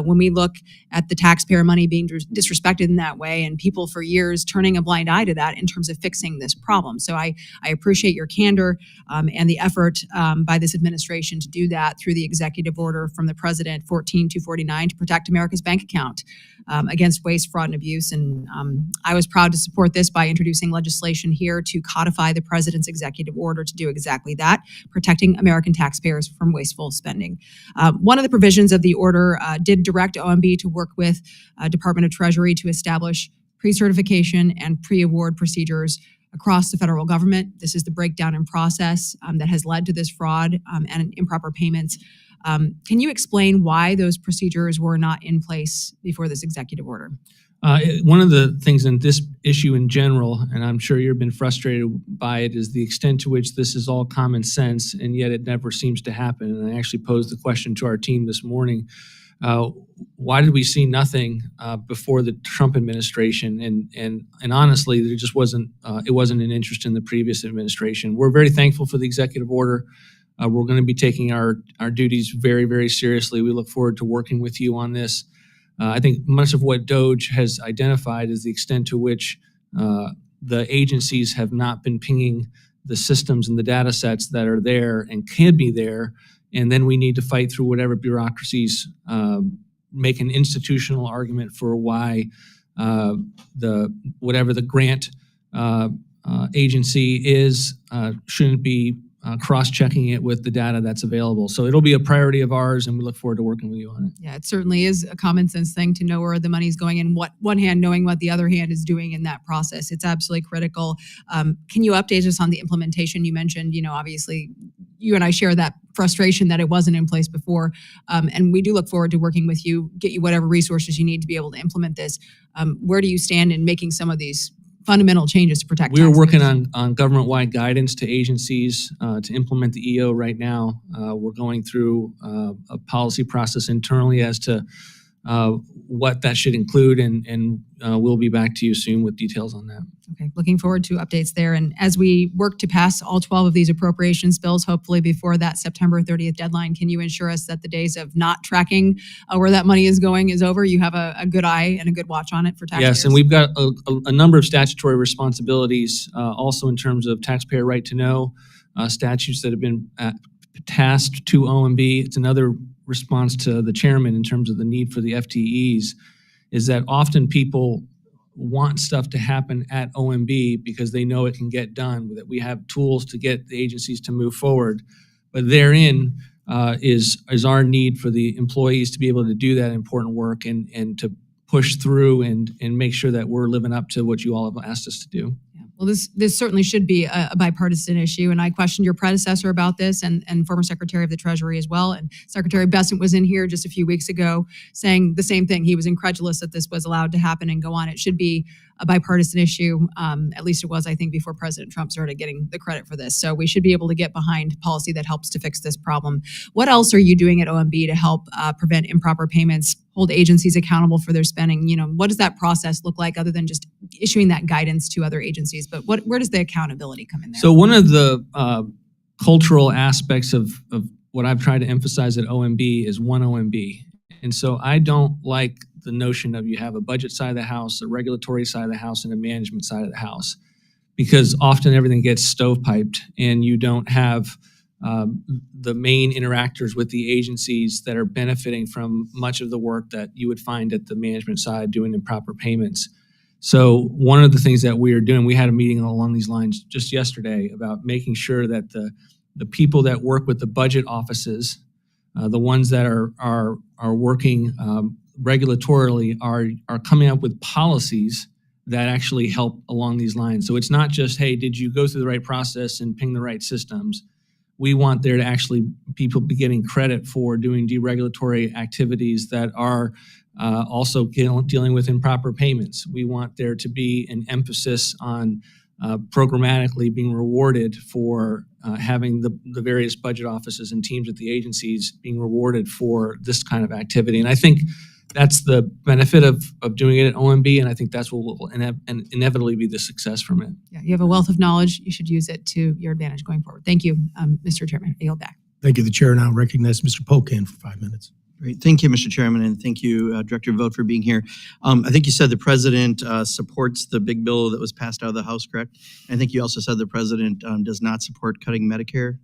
when we look at the taxpayer money being disrespected in that way and people for years turning a blind eye to that in terms of fixing this problem. So I appreciate your candor and the effort by this administration to do that through the executive order from the president 14249 to protect America's bank account against waste, fraud, and abuse. And I was proud to support this by introducing legislation here to codify the president's executive order to do exactly that, protecting American taxpayers from wasteful spending. One of the provisions of the order did direct OMB to work with Department of Treasury to establish pre-certification and pre-award procedures across the federal government. This is the breakdown in process that has led to this fraud and improper payments. Can you explain why those procedures were not in place before this executive order? One of the things in this issue in general, and I'm sure you've been frustrated by it, is the extent to which this is all common sense, and yet it never seems to happen. And I actually posed the question to our team this morning. Why did we see nothing before the Trump administration? And honestly, there just wasn't it wasn't an interest in the previous administration. We're very thankful for the executive order. We're going to be taking our duties very, very seriously. We look forward to working with you on this. I think much of what DOGE has identified is the extent to which the agencies have not been pinging the systems and the data sets that are there and can be there. And then we need to fight through whatever bureaucracies make an institutional argument for why whatever the grant agency is shouldn't be cross-checking it with the data that's available. So it'll be a priority of ours, and we look forward to working with you on it. Yeah, it certainly is a common sense thing to know where the money's going and what one hand knowing what the other hand is doing in that process. It's absolutely critical. Can you update us on the implementation? You mentioned, obviously you and I share that frustration that it wasn't in place before. And we do look forward to working with you, get you whatever resources you need to be able to implement this. Where do you stand in making some of these fundamental changes to protect We're working taxpayers? on government-wide guidance to agencies to implement the EO right now. We're going through a policy process internally as to what that should include, and we'll be back to you soon with details on that. Okay, looking forward to updates there. And as we work to pass all 12 of these appropriations bills, hopefully before that September 30th deadline, can you ensure us that the days of not tracking where that money is going is over? You have a good eye and a good watch on it for taxpayers? Yes, and we've got a number of statutory responsibilities also in terms of taxpayer right to know, statutes that have been tasked to OMB. It's another response to the chairman in terms of the need for the FTEs, is that often people want stuff to happen at OMB because they know it can get done, that we have tools to get the agencies to move forward. But therein is our need for the employees to be able to do that important work and to push through and make sure that we're living up to what you all have asked us to do. Yeah. Well, this certainly should be a bipartisan issue, and I questioned your predecessor about this and former Secretary of the Treasury as well. And Secretary Bessent was in here just a few weeks ago saying the same thing. He was incredulous that this was allowed to happen and go on. It should be a bipartisan issue. At least it was, I think, before President Trump started getting the credit for this. So we should be able to get behind policy that helps to fix this problem. What else are you doing at OMB to help prevent improper payments, hold agencies accountable for their spending? What does that process look like other than just issuing that guidance to other agencies? But where does the accountability come in there? So one of the cultural aspects of what I've tried to emphasize at OMB is one OMB. And so I don't like the notion of you have a budget side of the house, a regulatory side of the house, and a management side of the house, because often everything gets stovepiped and you don't have the main interactors with the agencies that are benefiting from much of the work that you would find at the management side doing improper payments. So one of the things that we are doing, we had a meeting along these lines just yesterday about making sure that the people that work with the budget offices, the ones that are working regulatorily, are coming up with policies that actually help along these lines. So it's not just, hey, did you go through the right process and ping the right systems? We want there to actually people be getting credit for doing deregulatory activities that are also dealing with improper payments. We want there to be an emphasis on programmatically being rewarded for having the various budget offices and teams at the agencies being rewarded for this kind of activity. And I think that's the benefit of doing it at OMB, and I think that's what will inevitably be the success from it. Yeah, you have a wealth of knowledge. You should use it to your advantage going forward. Thank you, Mr. Chairman. I yield back. Thank you. The chair now recognizes Mr. Pocan for 5 minutes. Great. Thank you, Mr. Chairman, and thank you, Director Vought, for being here. I think you said the president supports the big bill that was passed out of the House, correct? I think you also said the president does not support cutting Medicare.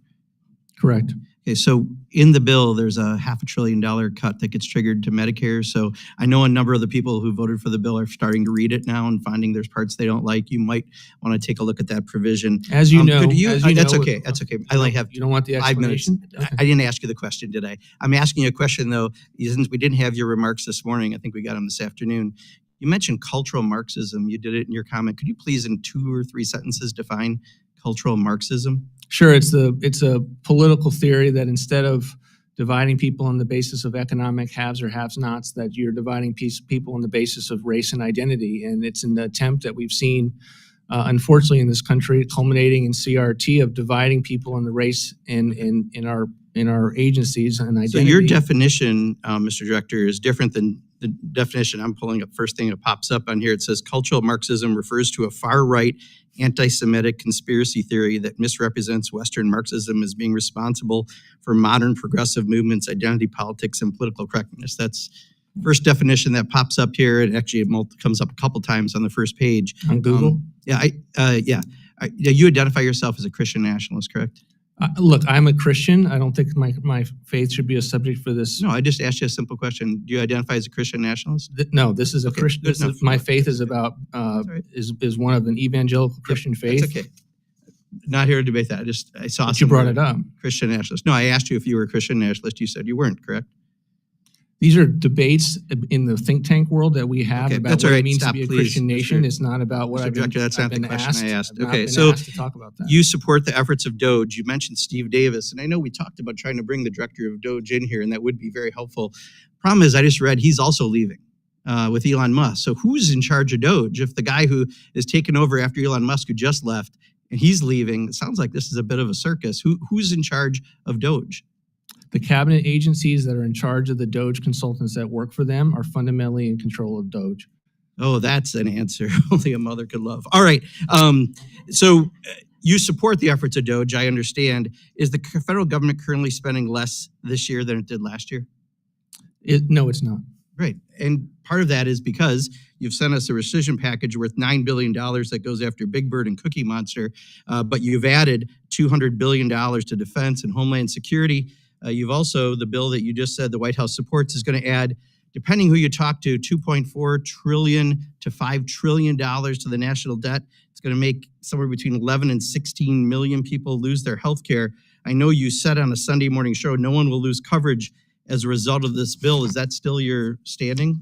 Correct. Okay, so in the bill, there's a $500 billion cut that gets triggered to Medicare. So I know a number of the people who voted for the bill are starting to read it now and finding there's parts they don't like. You might want to take a look at that provision. As you know, That's okay. That's okay. I only have You don't want the 5 minutes. explanation? Okay. I didn't ask you the question, did I? I'm asking you a question, though, since we didn't have your remarks this morning. I think we got them this afternoon. You mentioned cultural Marxism. You did it in your comment. Could you please, in 2 or 3 sentences, define cultural Marxism? Sure, it's a political theory that instead of dividing people on the basis of economic haves or have-nots, that you're dividing people on the basis of race and identity. And it's an attempt that we've seen, unfortunately, in this country, culminating in CRT, of dividing people on the race in our agencies and identity. So your definition, Mr. Director, is different than the definition I'm pulling up. First thing that pops up on here, it says cultural Marxism refers to a far-right anti-Semitic conspiracy theory that misrepresents Western Marxism as being responsible for modern progressive movements, identity politics, and political correctness. That's first definition that pops up here. And actually, it comes up a couple times on the first page. On Google? You identify yourself as a Christian nationalist, correct? Look, I'm a Christian. I don't think my faith should be a subject for this. No, I just asked you a simple question. Do you identify as a Christian nationalist? No, this is a Okay, Christian. good enough. My faith is about right. is one of an evangelical Christian faith. That's okay. Not here to debate that. I saw But you brought it up. Christian nationalist. No, I asked you if you were a Christian nationalist. You said you weren't, correct? These are debates in the think tank world that we have Okay, about that's what all it right. means Stop, to be a please, Christian nation. Mr. It's not about what Mr. I've been, Director, that's I've not the been question I asked. I've not Okay, been so asked to talk about that. You support the efforts of DOGE. You mentioned Steve Davis, and I know we talked about trying to bring the director of DOGE in here, and that would be very helpful. Problem is, I just read he's also leaving with Elon Musk. So who's in charge of DOGE? If the guy who is taking over after Elon Musk, who just left, and he's leaving, it sounds like this is a bit of a circus. Who's in charge of DOGE? The cabinet agencies that are in charge of the DOGE consultants that work for them are fundamentally in control of DOGE. Oh, that's an answer only a mother could love. All right. So you support the efforts of DOGE, I understand. Is the federal government currently spending less this year than it did last year? No, it's not. Right. And part of that is because you've sent us a rescission package worth $9 billion that goes after Big Bird and Cookie Monster, but you've added $200 billion to defense and homeland security. You've also, the bill that you just said the White House supports is going to add, depending who you talk to, $2.4 trillion to $5 trillion to the national debt. It's going to make somewhere between 11 and 16 million people lose their health care. I know you said on a Sunday morning show, no one will lose coverage as a result of this bill. Is that still your standing?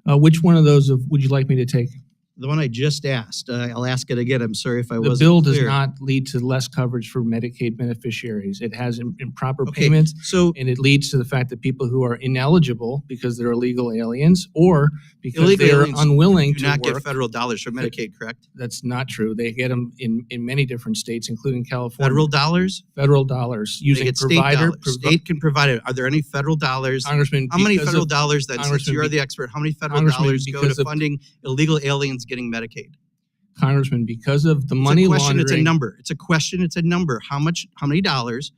Which one of those would you like me to take? The one I just asked. I'll ask it again. I'm sorry if I The wasn't bill clear. does not lead to less coverage for Medicaid beneficiaries. It has improper Okay, payments, so and it leads to the fact that people who are ineligible because they're illegal aliens or because illegal they're aliens unwilling do to not work. get federal dollars for Medicaid, correct? That's not true. They get them in many different states, including California. Federal dollars? Federal dollars They using get state provider. dollars. State can provide it. Are there any federal dollars? Congressman, How many because federal of- dollars, then, since Congressman, you are be- the expert, how many federal Congressman, dollars go because to of- funding illegal aliens getting Medicaid? Congressman, because of the It's money a question, laundering. it's a number. It's a question, it's a number. How many dollars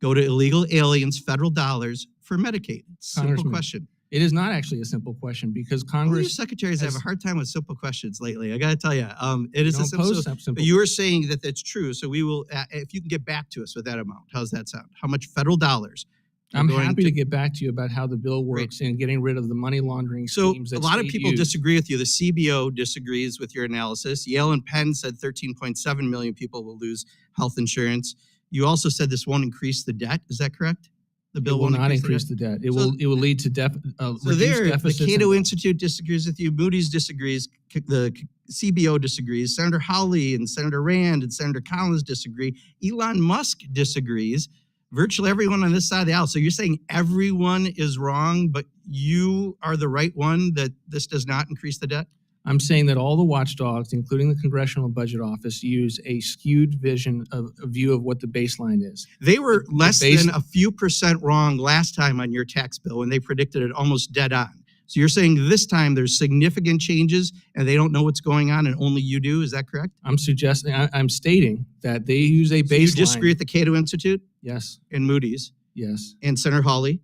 go to illegal aliens, federal dollars for Medicaid? It's a simple Congressman, question. It is not actually a simple question because All your Congress secretaries have has- a hard time with simple questions lately. I got to tell you, it is a don't simple. pose simple. But you were saying that that's true, so we will. If you can get back to us with that amount, how's that sound? How much federal dollars? are I'm going happy to get back to you about how the bill works and getting rid of the money laundering So schemes. a that lot of state people use. disagree with you. The CBO disagrees with your analysis. Yale and Penn said 13.7 million people will lose health insurance. You also said this won't increase the debt. Is that correct? The It bill will won't not increase increase the debt. It So- will lead to So reduced there, the deficits. Cato and- Institute disagrees with you. Moody's disagrees. The CBO disagrees. Senator Hawley and Senator Rand and Senator Collins disagree. Elon Musk disagrees. Virtually everyone on this side of the aisle. So you're saying everyone is wrong, but you are the right one, that this does not increase the debt? I'm saying that all the watchdogs, including the Congressional Budget Office, use a skewed vision of a view of what the baseline is. They were less base- than a few percent wrong last time on your tax bill when they predicted it almost dead on. So you're saying this time there's significant changes and they don't know what's going on and only you do? Is that correct? I'm stating that they use a So you baseline. disagree at the Cato Institute Yes, and Moody's yes. and Senator Hawley?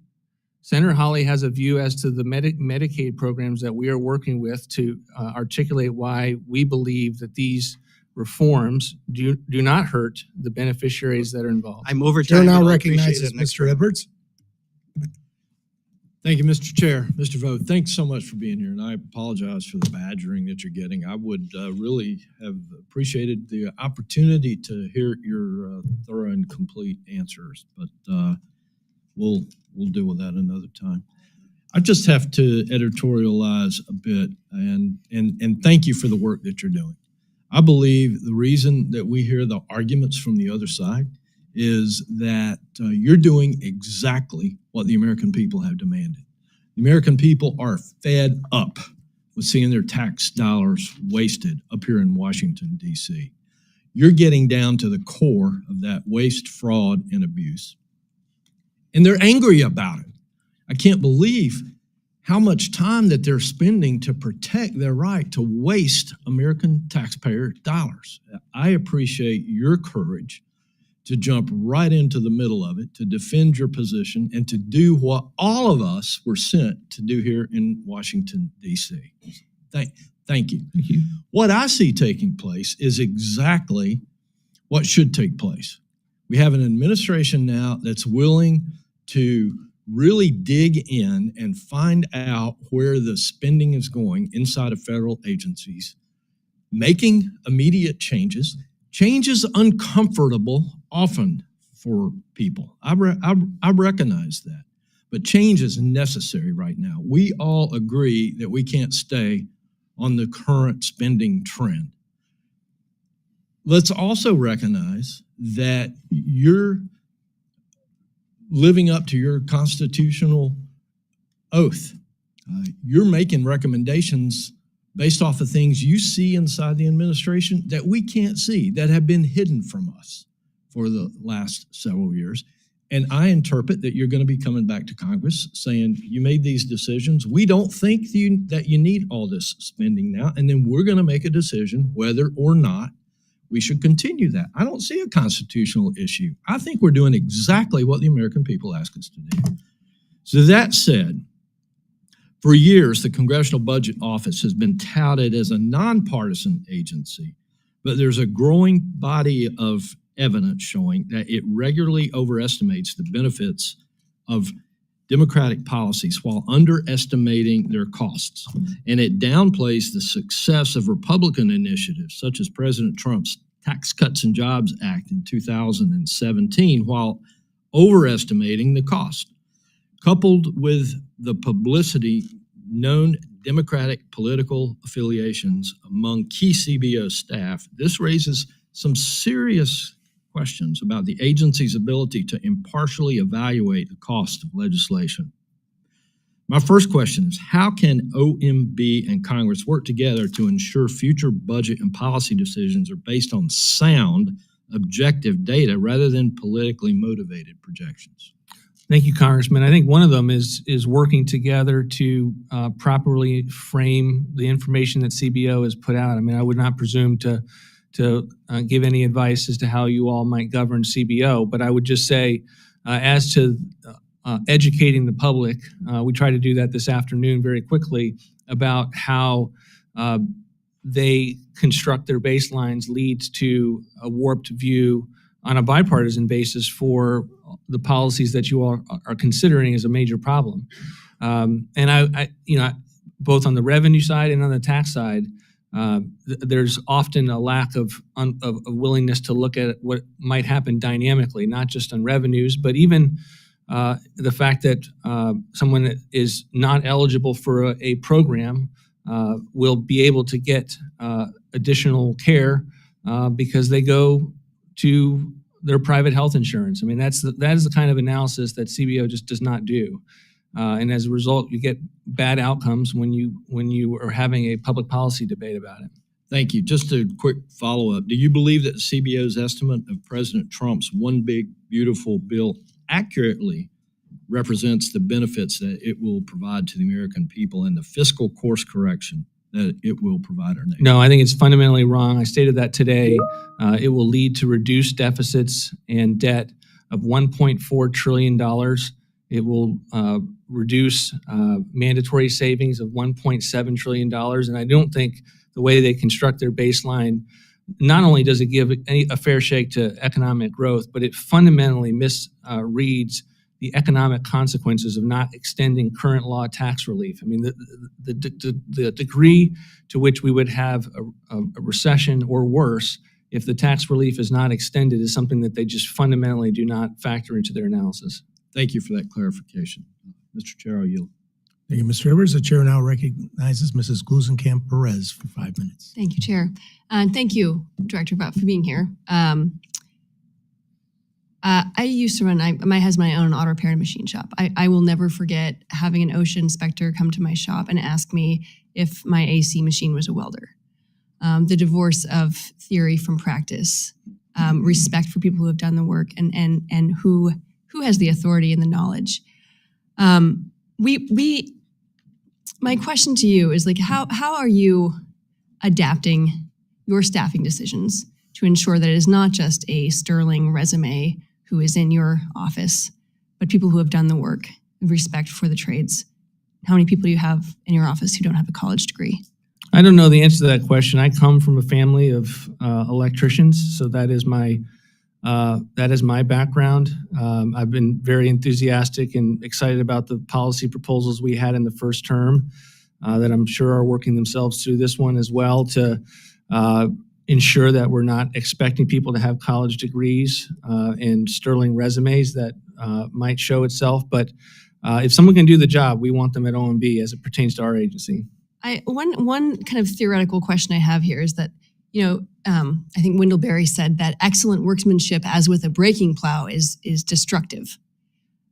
Senator Hawley has a view as to the Medicaid programs that we are working with to articulate why we believe that these reforms do not hurt the beneficiaries that are involved. I'm over Chair time. now but I'll appreciate recognizes it next Mr. round. Edwards. Thank you, Mr. Chair. Mr. Vogt, thanks so much for being here, and I apologize for the badgering that you're getting. I would really have appreciated the opportunity to hear your thorough and complete answers, but we'll deal with that another time. I just have to editorialize a bit, and thank you for the work that you're doing. I believe the reason that we hear the arguments from the other side is that you're doing exactly what the American people have demanded. The American people are fed up with seeing their tax dollars wasted up here in Washington, D.C. You're getting down to the core of that waste, fraud, and abuse. And they're angry about it. I can't believe how much time that they're spending to protect their right to waste American taxpayer dollars. I appreciate your courage to jump right into the middle of it, to defend your position, and to do what all of us were sent to do here in Washington, D.C. Thank you. Thank you. What I see taking place is exactly what should take place. We have an administration now that's willing to really dig in and find out where the spending is going inside of federal agencies, making immediate changes. Change is uncomfortable often for people. I recognize that, but change is necessary right now. We all agree that we can't stay on the current spending trend. Let's also recognize that you're living up to your constitutional oath. You're making recommendations based off of things you see inside the administration that we can't see, that have been hidden from us for the last several years. And I interpret that you're going to be coming back to Congress saying, you made these decisions. We don't think that you need all this spending now. And then we're going to make a decision whether or not we should continue that. I don't see a constitutional issue. I think we're doing exactly what the American people ask us to do. So that said, for years, the Congressional Budget Office has been touted as a nonpartisan agency, but there's a growing body of evidence showing that it regularly overestimates the benefits of Democratic policies while underestimating their costs. And it downplays the success of Republican initiatives, such as President Trump's Tax Cuts and Jobs Act in 2017, while overestimating the cost. Coupled with the publicity, known Democratic political affiliations among key CBO staff, this raises some serious questions about the agency's ability to impartially evaluate the cost of legislation. My first question is, how can OMB and Congress work together to ensure future budget and policy decisions are based on sound, objective data rather than politically motivated projections? Thank you, Congressman. I think one of them is working together to properly frame the information that CBO has put out. I mean, I would not presume to give any advice as to how you all might govern CBO, but I would just say, as to educating the public, we try to do that this afternoon very quickly about how they construct their baselines leads to a warped view on a bipartisan basis for the policies that you all are considering as a major problem. And I both on the revenue side and on the tax side, there's often a lack of willingness to look at what might happen dynamically, not just on revenues, but even the fact that someone that is not eligible for a program will be able to get additional care because they go to their private health insurance. I mean, that is the kind of analysis that CBO just does not do. And as a result, you get bad outcomes when you are having a public policy debate about it. Thank you. Just a quick follow-up. Do you believe that CBO's estimate of President Trump's one big, beautiful bill accurately represents the benefits that it will provide to the American people and the fiscal course correction that it will provide our nation. No, I think it's fundamentally wrong. I stated that today. It will lead to reduced deficits and debt of $1.4 trillion. It will reduce mandatory savings of $1.7 trillion. And I don't think the way they construct their baseline, not only does it give a fair shake to economic growth, but it fundamentally misreads the economic consequences of not extending current law tax relief. I mean, the degree to which we would have a recession or worse if the tax relief is not extended is something that they just fundamentally do not factor into their analysis. Thank you for that clarification. Mr. Chair, I'll yield. Thank you, Mr. Rivers. The chair now recognizes Mrs. Glusenkamp Perez for 5 minutes. Thank you, Chair. And thank you, Director Vought, for being here. I used to run, I has my own auto repair and machine shop. I will never forget having an OSHA inspector come to my shop and ask me if my AC machine was a welder. The divorce of theory from practice, respect for people who have done the work and who has the authority and the knowledge. My question to you is like, how are you adapting your staffing decisions to ensure that it is not just a sterling resume who is in your office, but people who have done the work, respect for the trades? How many people do you have in your office who don't have a college degree? I don't know the answer to that question. I come from a family of electricians, so that is my background. I've been very enthusiastic and excited about the policy proposals we had in the first term that I'm sure are working themselves through this one as well to ensure that we're not expecting people to have college degrees and sterling resumes that might show itself. But if someone can do the job, we want them at OMB as it pertains to our agency. One kind of theoretical question I have here is that, I think Wendell Berry said that excellent workmanship, as with a breaking plow, is destructive.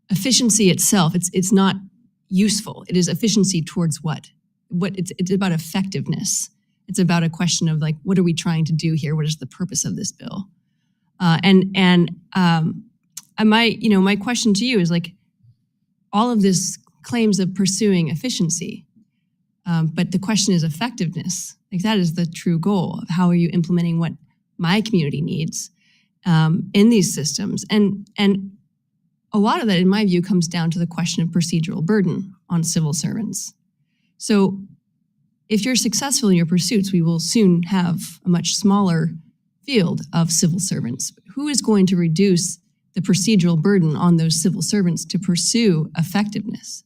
Efficiency itself, it's not useful. It is efficiency towards what? It's about effectiveness. It's about a question of like, what are we trying to do here? What is the purpose of this bill? My question to you is like, all of this claims of pursuing efficiency, but the question is effectiveness. Like that is the true goal of how are you implementing what my community needs in these systems. And a lot of that, in my view, comes down to the question of procedural burden on civil servants. So if you're successful in your pursuits, we will soon have a much smaller field of civil servants. Who is going to reduce the procedural burden on those civil servants to pursue effectiveness?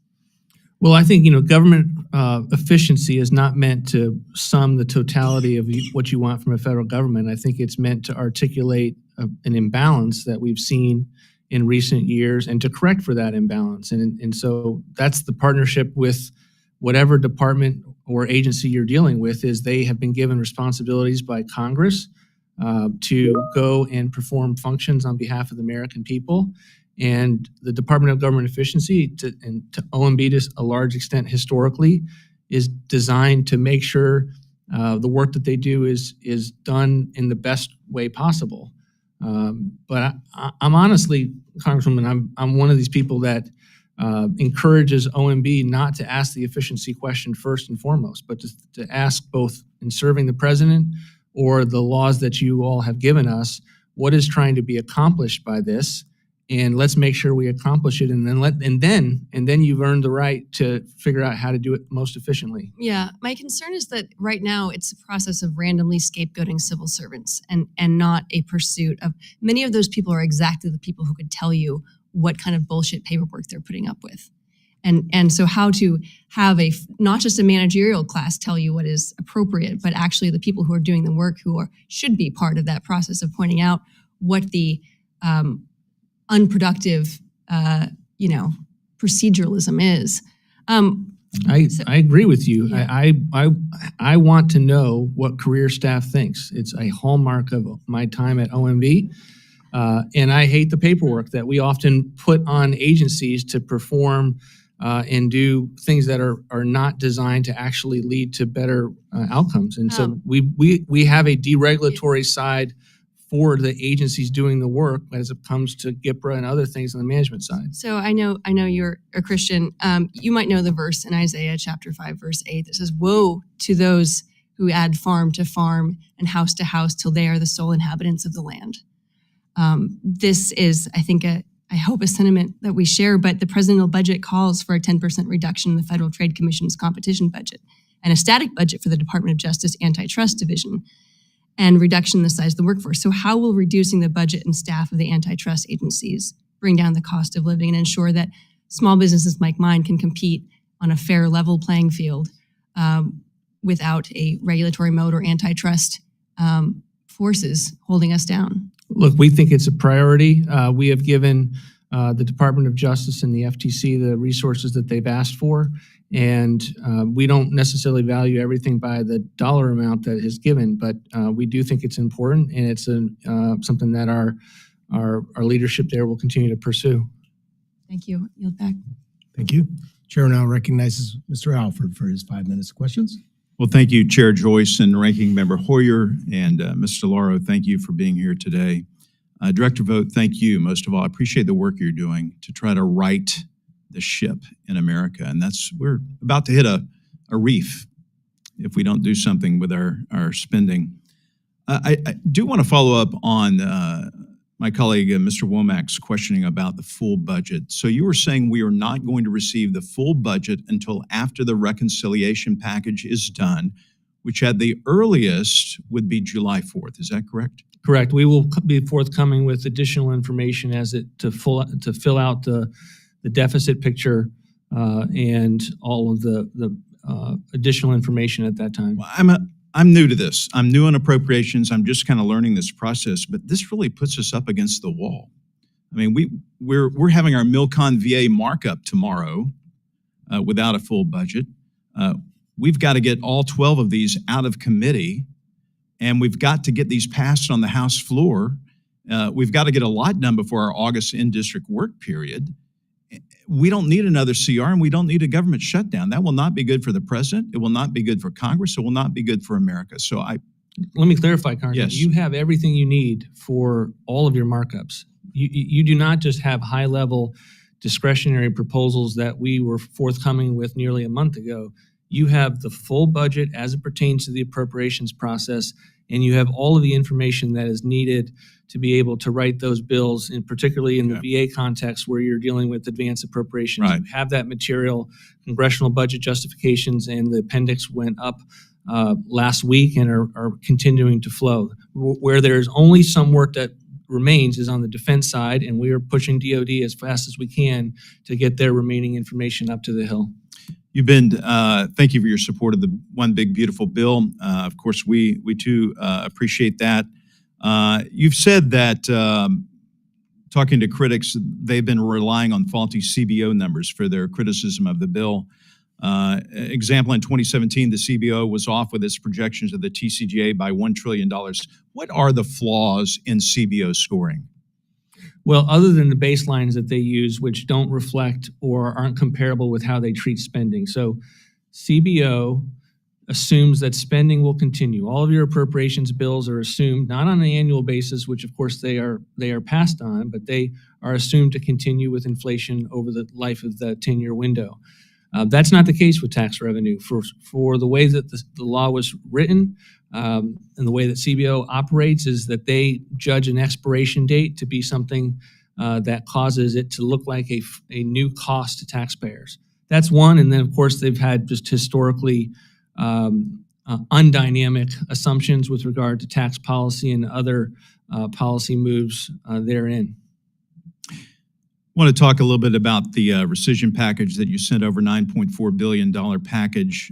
Well, I think, government efficiency is not meant to sum the totality of what you want from a federal government. I think it's meant to articulate an imbalance that we've seen in recent years and to correct for that imbalance. And so that's the partnership with whatever department or agency you're dealing with. Is they have been given responsibilities by Congress to go and perform functions on behalf of the American people. And the Department of Government Efficiency, to OMB to a large extent historically, is designed to make sure the work that they do is done in the best way possible. But I'm honestly, Congresswoman, I'm one of these people that encourages OMB not to ask the efficiency question first and foremost, but to ask both in serving the president or the laws that you all have given us, what is trying to be accomplished by this, and let's make sure we accomplish it, and then you've earned the right to figure out how to do it most efficiently. Yeah, my concern is that right now it's a process of randomly scapegoating civil servants and not a pursuit of, many of those people are exactly the people who could tell you what kind of bullshit paperwork they're putting up with. And so how to have not just a managerial class tell you what is appropriate, but actually the people who are doing the work should be part of that process of pointing out what the unproductive, proceduralism is. I agree with you. Yeah. I want to know what career staff thinks. It's a hallmark of my time at OMB. And I hate the paperwork that we often put on agencies to perform and do things that are not designed to actually lead to better outcomes. And so we have a deregulatory side for the agencies doing the work as it comes to GIPRA and other things on the management side. So I know you're a Christian. You might know the verse in Isaiah chapter 5, verse 8 that says, "Woe to those who add farm to farm and house to house till they are the sole inhabitants of the land." This is, I think, I hope a sentiment that we share, but the presidential budget calls for a 10% reduction in the Federal Trade Commission's competition budget and a static budget for the Department of Justice Antitrust Division and reduction in the size of the workforce. So how will reducing the budget and staff of the antitrust agencies bring down the cost of living and ensure that small businesses like mine can compete on a fair, level playing field without a regulatory mode or antitrust forces holding us down? Look, we think it's a priority. We have given the Department of Justice and the FTC the resources that they've asked for, and we don't necessarily value everything by the dollar amount that is given, but we do think it's important, and it's something that our leadership there will continue to pursue. Thank you. Yield back. Thank you. Chair now recognizes Mr. Alford for his 5 minutes of questions. Well, thank you, Chair Joyce and Ranking Member Hoyer, and Mr. Lauro, thank you for being here today. Director Vought, thank you most of all. I appreciate the work you're doing to try to right the ship in America, and we're about to hit a reef if we don't do something with our spending. I do want to follow up on my colleague, Mr. Womack's questioning about the full budget. So you were saying we are not going to receive the full budget until after the reconciliation package is done, which at the earliest would be July 4th. Is that correct? Correct. We will be forthcoming with additional information to fill out the deficit picture and all of the additional information at that time. Well, I'm new to this. I'm new on appropriations. I'm just kind of learning this process, but this really puts us up against the wall. I mean, we're having our Milcon VA markup tomorrow without a full budget. We've got to get all 12 of these out of committee, and we've got to get these passed on the House floor. We've got to get a lot done before our August in-district work period. We don't need another CR, and we don't need a government shutdown. That will not be good for the president. It will not be good for Congress. It will not be good for America. So let me clarify, Congressman. Yes. You have everything you need for all of your markups. You do not just have high-level discretionary proposals that we were forthcoming with nearly a month ago. You have the full budget as it pertains to the appropriations process, and you have all of the information that is needed to be able to write those bills, and particularly in the VA context where you're dealing with advanced appropriations. Right. You have that material, congressional budget justifications, and the appendix went up last week and are continuing to flow. Where there's only some work that remains is on the defense side, and we are pushing DOD as fast as we can to get their remaining information up to the Hill. Thank you for your support of the One Big Beautiful Bill. Of course, we too appreciate that. You've said that, talking to critics, they've been relying on faulty CBO numbers for their criticism of the bill. Example, in 2017, the CBO was off with its projections of the TCJA by $1 trillion. What are the flaws in CBO scoring? Well, other than the baselines that they use, which don't reflect or aren't comparable with how they treat spending. So CBO assumes that spending will continue. All of your appropriations bills are assumed not on an annual basis, which of course they are passed on, but they are assumed to continue with inflation over the life of the 10-year window. That's not the case with tax revenue. For the way that the law was written and the way that CBO operates is that they judge an expiration date to be something that causes it to look like a new cost to taxpayers. That's one. And then, of course, they've had just historically undynamic assumptions with regard to tax policy and other policy moves therein. I want to talk a little bit about the rescission package that you sent over, $9.4 billion package.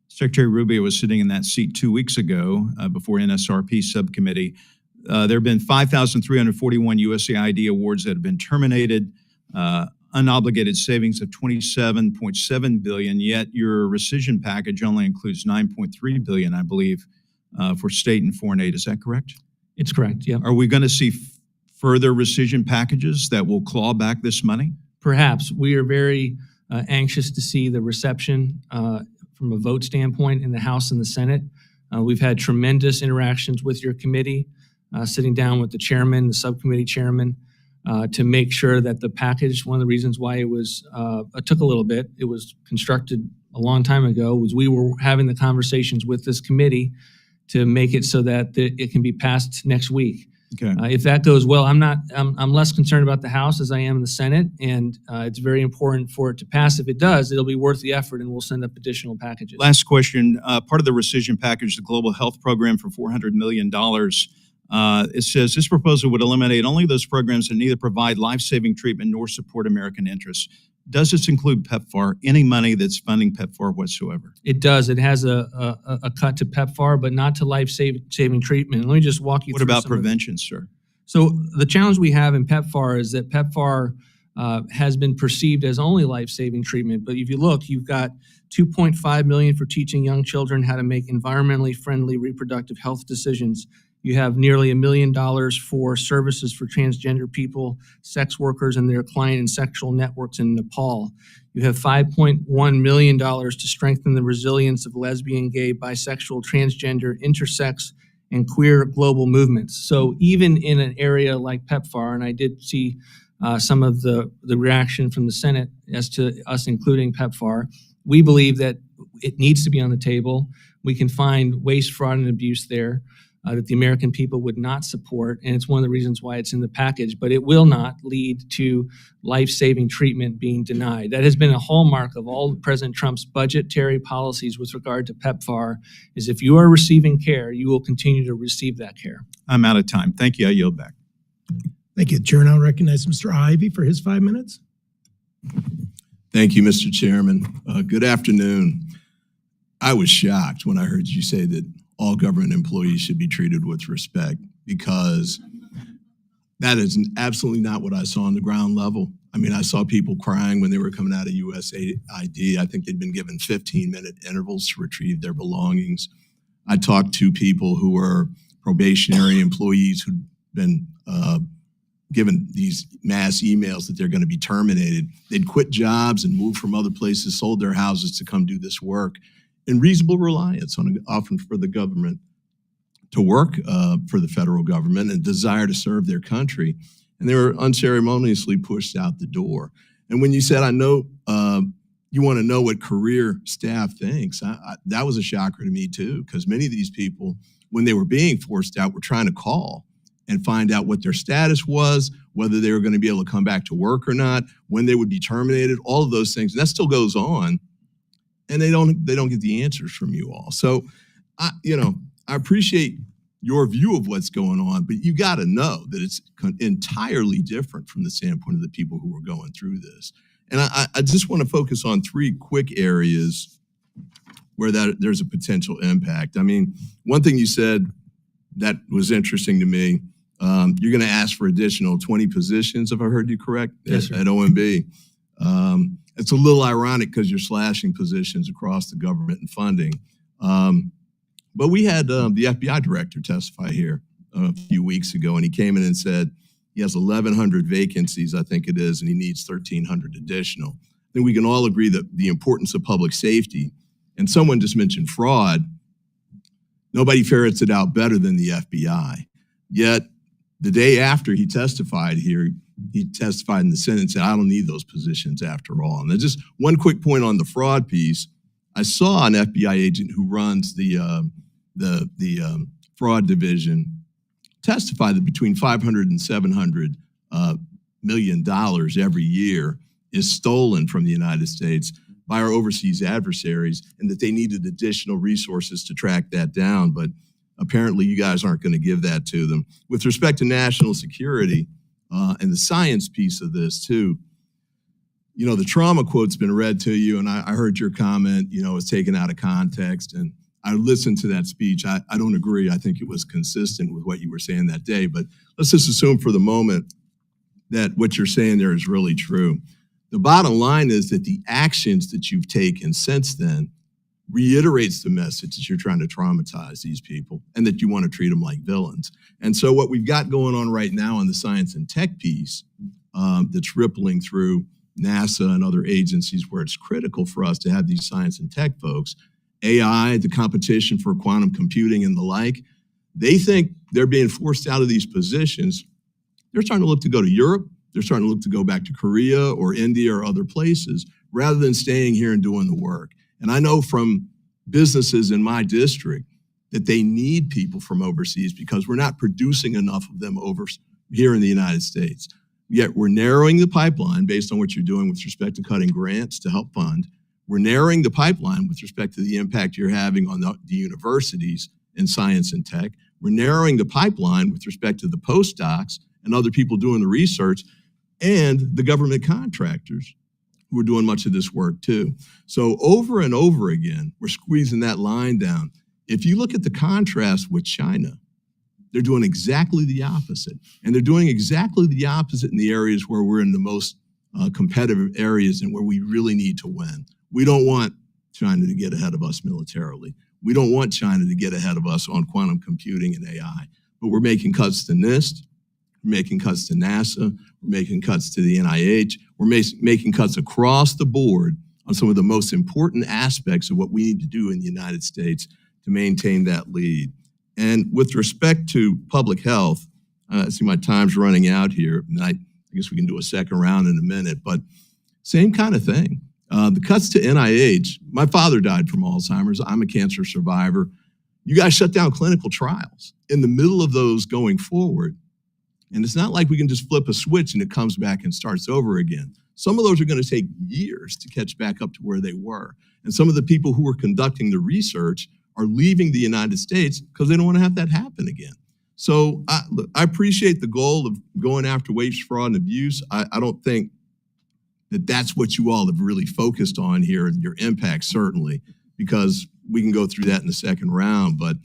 Secretary Rubio was sitting in that seat 2 weeks ago before NSRP subcommittee. There have been 5,341 USAID awards that have been terminated, unobligated savings of $27.7 billion, yet your rescission package only includes $9.3 billion, I believe, for state and foreign aid. Is that correct? It's correct, yeah. Are we going to see further rescission packages that will claw back this money? Perhaps. We are very anxious to see the reception from a vote standpoint in the House and the Senate. We've had tremendous interactions with your committee. sitting down with the chairman, the subcommittee chairman, to make sure that the package, one of the reasons why it took a little bit, it was constructed a long time ago, was we were having the conversations with this committee to make it so that it can be passed next week. Okay. If that goes well, I'm less concerned about the House as I am in the Senate, and it's very important for it to pass. If it does, it'll be worth the effort, and we'll send up additional packages. Last question. Part of the rescission package, the Global Health Program for $400 million. It says this proposal would eliminate only those programs that neither provide life-saving treatment nor support American interests. Does this include PEPFAR? Any money that's funding PEPFAR whatsoever? It does. It has a cut to PEPFAR, but not to life-saving treatment. Let me just walk you What through about some of prevention, sir? So the challenge we have in PEPFAR is that PEPFAR has been perceived as only life-saving treatment. But if you look, you've got $2.5 million for teaching young children how to make environmentally friendly reproductive health decisions. You have nearly $1 million for services for transgender people, sex workers, and their client and sexual networks in Nepal. You have $5.1 million to strengthen the resilience of lesbian, gay, bisexual, transgender, intersex, and queer global movements. So even in an area like PEPFAR, and I did see some of the reaction from the Senate as to us including PEPFAR, we believe that it needs to be on the table. We can find waste, fraud, and abuse there that the American people would not support, and it's one of the reasons why it's in the package, but it will not lead to life-saving treatment being denied. That has been a hallmark of all of President Trump's budgetary policies with regard to PEPFAR, is if you are receiving care, you will continue to receive that care. I'm out of time. Thank you. I yield back. Thank you. Chair now recognizes Mr. Ivy for his 5 minutes. Thank you, Mr. Chairman. Good afternoon. I was shocked when I heard you say that all government employees should be treated with respect, because that is absolutely not what I saw on the ground level. I mean, I saw people crying when they were coming out of USAID. I think they'd been given 15-minute intervals to retrieve their belongings. I talked to people who were probationary employees who'd been given these mass emails that they're going to be terminated. They'd quit jobs and moved from other places, sold their houses to come do this work, in reasonable reliance on often for the government to work for the federal government and desire to serve their country. And they were unceremoniously pushed out the door. And when you said, I know you want to know what career staff thinks, that was a shocker to me too, because many of these people, when they were being forced out, were trying to call and find out what their status was, whether they were going to be able to come back to work or not, when they would be terminated, all of those things. And that still goes on. And they don't get the answers from you all. So, I appreciate your view of what's going on, but you got to know that it's entirely different from the standpoint of the people who are going through this. And I just want to focus on 3 quick areas where there's a potential impact. I mean, one thing you said that was interesting to me, you're going to ask for additional 20 positions, if I heard you correct, yes, at OMB. It's a little ironic because you're slashing positions across the government and funding. But we had the FBI director testify here a few weeks ago, and he came in and said he has 1,100 vacancies, I think it is, and he needs 1,300 additional. I think we can all agree that the importance of public safety, and someone just mentioned fraud, nobody ferrets it out better than the FBI. Yet the day after he testified here, he testified in the Senate and said, I don't need those positions after all. And then just one quick point on the fraud piece. I saw an FBI agent who runs the fraud division testify that between $500 and $700 million every year is stolen from the United States by our overseas adversaries, and that they needed additional resources to track that down. But apparently you guys aren't going to give that to them. With respect to national security, and the science piece of this too, the trauma quote's been read to you, and I heard your comment, it's taken out of context, and I listened to that speech. I don't agree. I think it was consistent with what you were saying that day, but let's just assume for the moment that what you're saying there is really true. The bottom line is that the actions that you've taken since then reiterates the message that you're trying to traumatize these people and that you want to treat them like villains. And so what we've got going on right now in the science and tech piece that's rippling through NASA and other agencies where it's critical for us to have these science and tech folks, AI, the competition for quantum computing and the like, they think they're being forced out of these positions. They're starting to look to go to Europe. They're starting to look to go back to Korea or India or other places rather than staying here and doing the work. And I know from businesses in my district that they need people from overseas because we're not producing enough of them over here in the United States. Yet we're narrowing the pipeline based on what you're doing with respect to cutting grants to help fund. We're narrowing the pipeline with respect to the impact you're having on the universities in science and tech. We're narrowing the pipeline with respect to the postdocs and other people doing the research and the government contractors who are doing much of this work too. So over and over again, we're squeezing that line down. If you look at the contrast with China, they're doing exactly the opposite. And they're doing exactly the opposite in the areas where we're in the most competitive areas and where we really need to win. We don't want China to get ahead of us militarily. We don't want China to get ahead of us on quantum computing and AI. But we're making cuts to NIST, we're making cuts to NASA, we're making cuts to the NIH, we're making cuts across the board on some of the most important aspects of what we need to do in the United States to maintain that lead. And with respect to public health, I see my time's running out here, and I guess we can do a second round in a minute, but same kind of thing. The cuts to NIH, my father died from Alzheimer's. I'm a cancer survivor. You guys shut down clinical trials in the middle of those going forward. And it's not like we can just flip a switch and it comes back and starts over again. Some of those are going to take years to catch back up to where they were. And some of the people who are conducting the research are leaving the United States because they don't want to have that happen again. So I appreciate the goal of going after waste, fraud, and abuse. I don't think that that's what you all have really focused on here, and your impact certainly, because we can go through that in the second round, but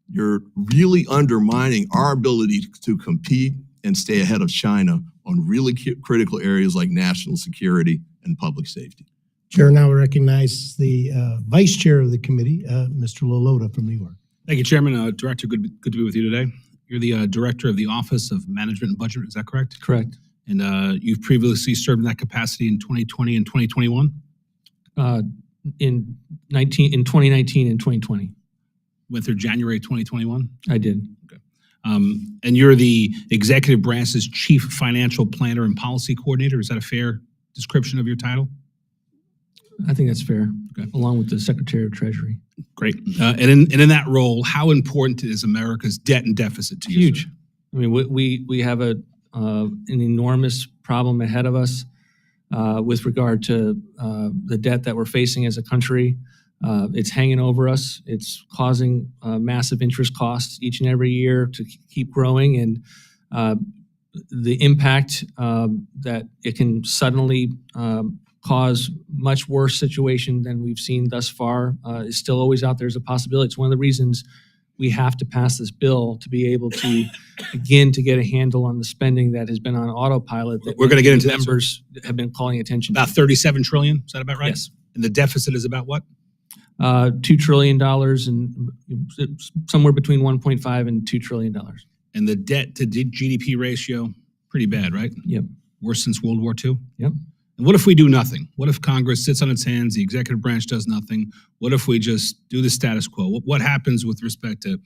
you're really undermining our ability to compete and stay ahead of China on really critical areas like national security and public safety. Chair now recognizes the Vice Chair of the committee, Mr. Lolota from New York. Thank you, Chairman. Director, good to be with you today. You're the Director of the Office of Management and Budget, is that correct? Correct. And you've previously served in that capacity in 2020 and 2021? In 2019 and 2020. Went through January 2021? I did. Okay. And you're the Executive Branch's Chief Financial Planner and Policy Coordinator. Is that a fair description of your title? I think that's fair, Okay. along with the Secretary of Treasury. Great. And in that role, how important is America's debt and deficit to you? Huge. Sir? I mean, we have an enormous problem ahead of us with regard to the debt that we're facing as a country. It's hanging over us. It's causing massive interest costs each and every year to keep growing, and the impact that it can suddenly cause much worse situation than we've seen thus far is still always out there as a possibility. It's one of the reasons we have to pass this bill to be able to begin to get a handle on the spending that has been on autopilot that We're going to get into that, members have been calling attention about to. 37 trillion. Is that about right? Yes. And the deficit is about what? $2 trillion and somewhere between 1.5 and $2 trillion. And the debt to GDP ratio, pretty bad, right? Yep. Worse since World War II? Yep. And what if we do nothing? What if Congress sits on its hands, the executive branch does nothing? What if we just do the status quo? What happens with respect to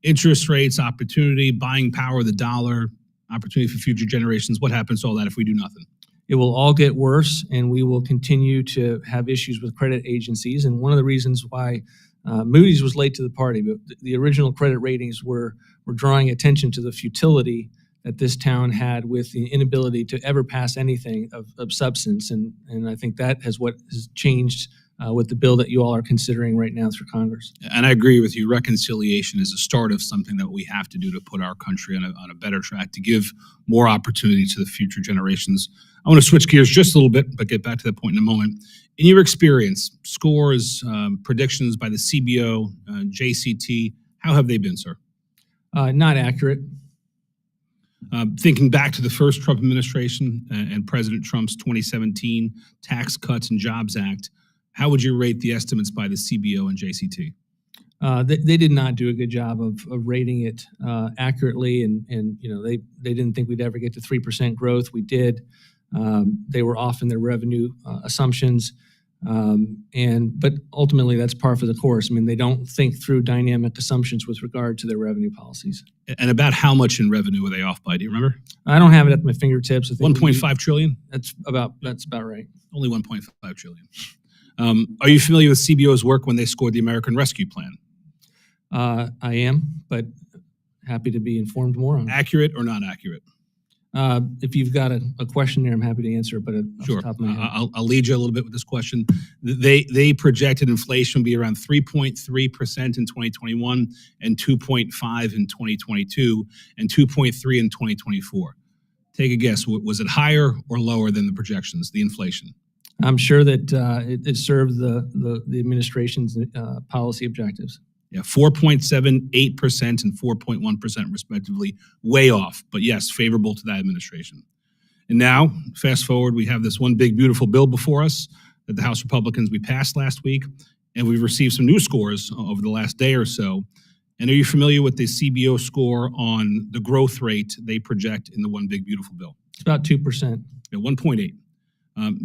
interest rates, opportunity, buying power of the dollar, opportunity for future generations? What happens to all that if we do nothing? It will all get worse, and we will continue to have issues with credit agencies. And one of the reasons why Moody's was late to the party, but the original credit ratings were drawing attention to the futility that this town had with the inability to ever pass anything of substance. And I think that has what has changed with the bill that you all are considering right now through Congress. And I agree with you. Reconciliation is a start of something that we have to do to put our country on a better track, to give more opportunity to the future generations. I want to switch gears just a little bit, but get back to that point in a moment. In your experience, scores, predictions by the CBO, JCT, how have they been, sir? Not accurate. Thinking back to the first Trump administration and President Trump's 2017 Tax Cuts and Jobs Act, how would you rate the estimates by the CBO and JCT? They did not do a good job of rating it accurately, and they didn't think we'd ever get to 3% growth. We did. They were off in their revenue assumptions. But ultimately, that's par for the course. I mean, they don't think through dynamic assumptions with regard to their revenue policies. And about how much in revenue were they off by? Do you remember? I don't have it at my fingertips. I think 1.5 trillion? That's about right. Only 1.5 trillion. Are you familiar with CBO's work when they scored the American Rescue Plan? I am, but happy to be informed more on it. Accurate or not accurate? If you've got a question there, I'm happy to answer it, but off Sure. the top of my head. I'll lead you a little bit with this question. They projected inflation would be around 3.3% in 2021 and 2.5 in 2022 and 2.3 in 2024. Take a guess. Was it higher or lower than the projections, the inflation? I'm sure that it served the administration's policy objectives. Yeah, 4.78% and 4.1% respectively, way off, but yes, favorable to that administration. And now, fast forward, we have this one big, beautiful bill before us that the House Republicans we passed last week, and we've received some new scores over the last day or so. And are you familiar with the CBO score on the growth rate they project in the one big, beautiful bill? It's about 2%. Yeah, 1.8.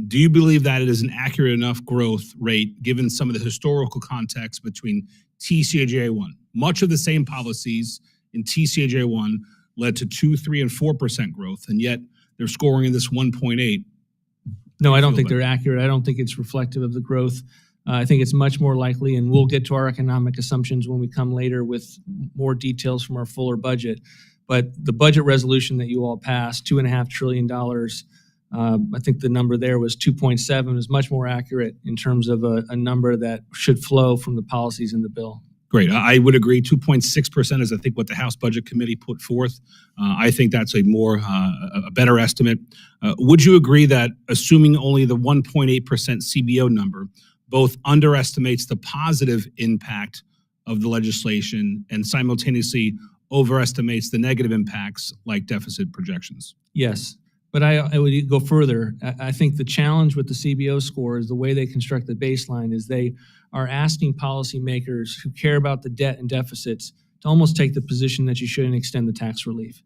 Do you believe that it is an accurate enough growth rate given some of the historical context between TCJA1? Much of the same policies in TCJA1 led to 2, 3, and 4% growth, and yet they're scoring in this 1.8. No, I don't think they're accurate. I don't think it's reflective of the growth. I think it's much more likely, and we'll get to our economic assumptions when we come later with more details from our fuller budget. But the budget resolution that you all passed, $2.5 trillion, I think the number there was 2.7, is much more accurate in terms of a number that should flow from the policies in the bill. Great. I would agree. 2.6% is, I think, what the House Budget Committee put forth. I think that's a better estimate. Would you agree that assuming only the 1.8% CBO number both underestimates the positive impact of the legislation and simultaneously overestimates the negative impacts like deficit projections? Yes. But I would go further. I think the challenge with the CBO score is the way they construct the baseline is they are asking policymakers who care about the debt and deficits to almost take the position that you shouldn't extend the tax relief.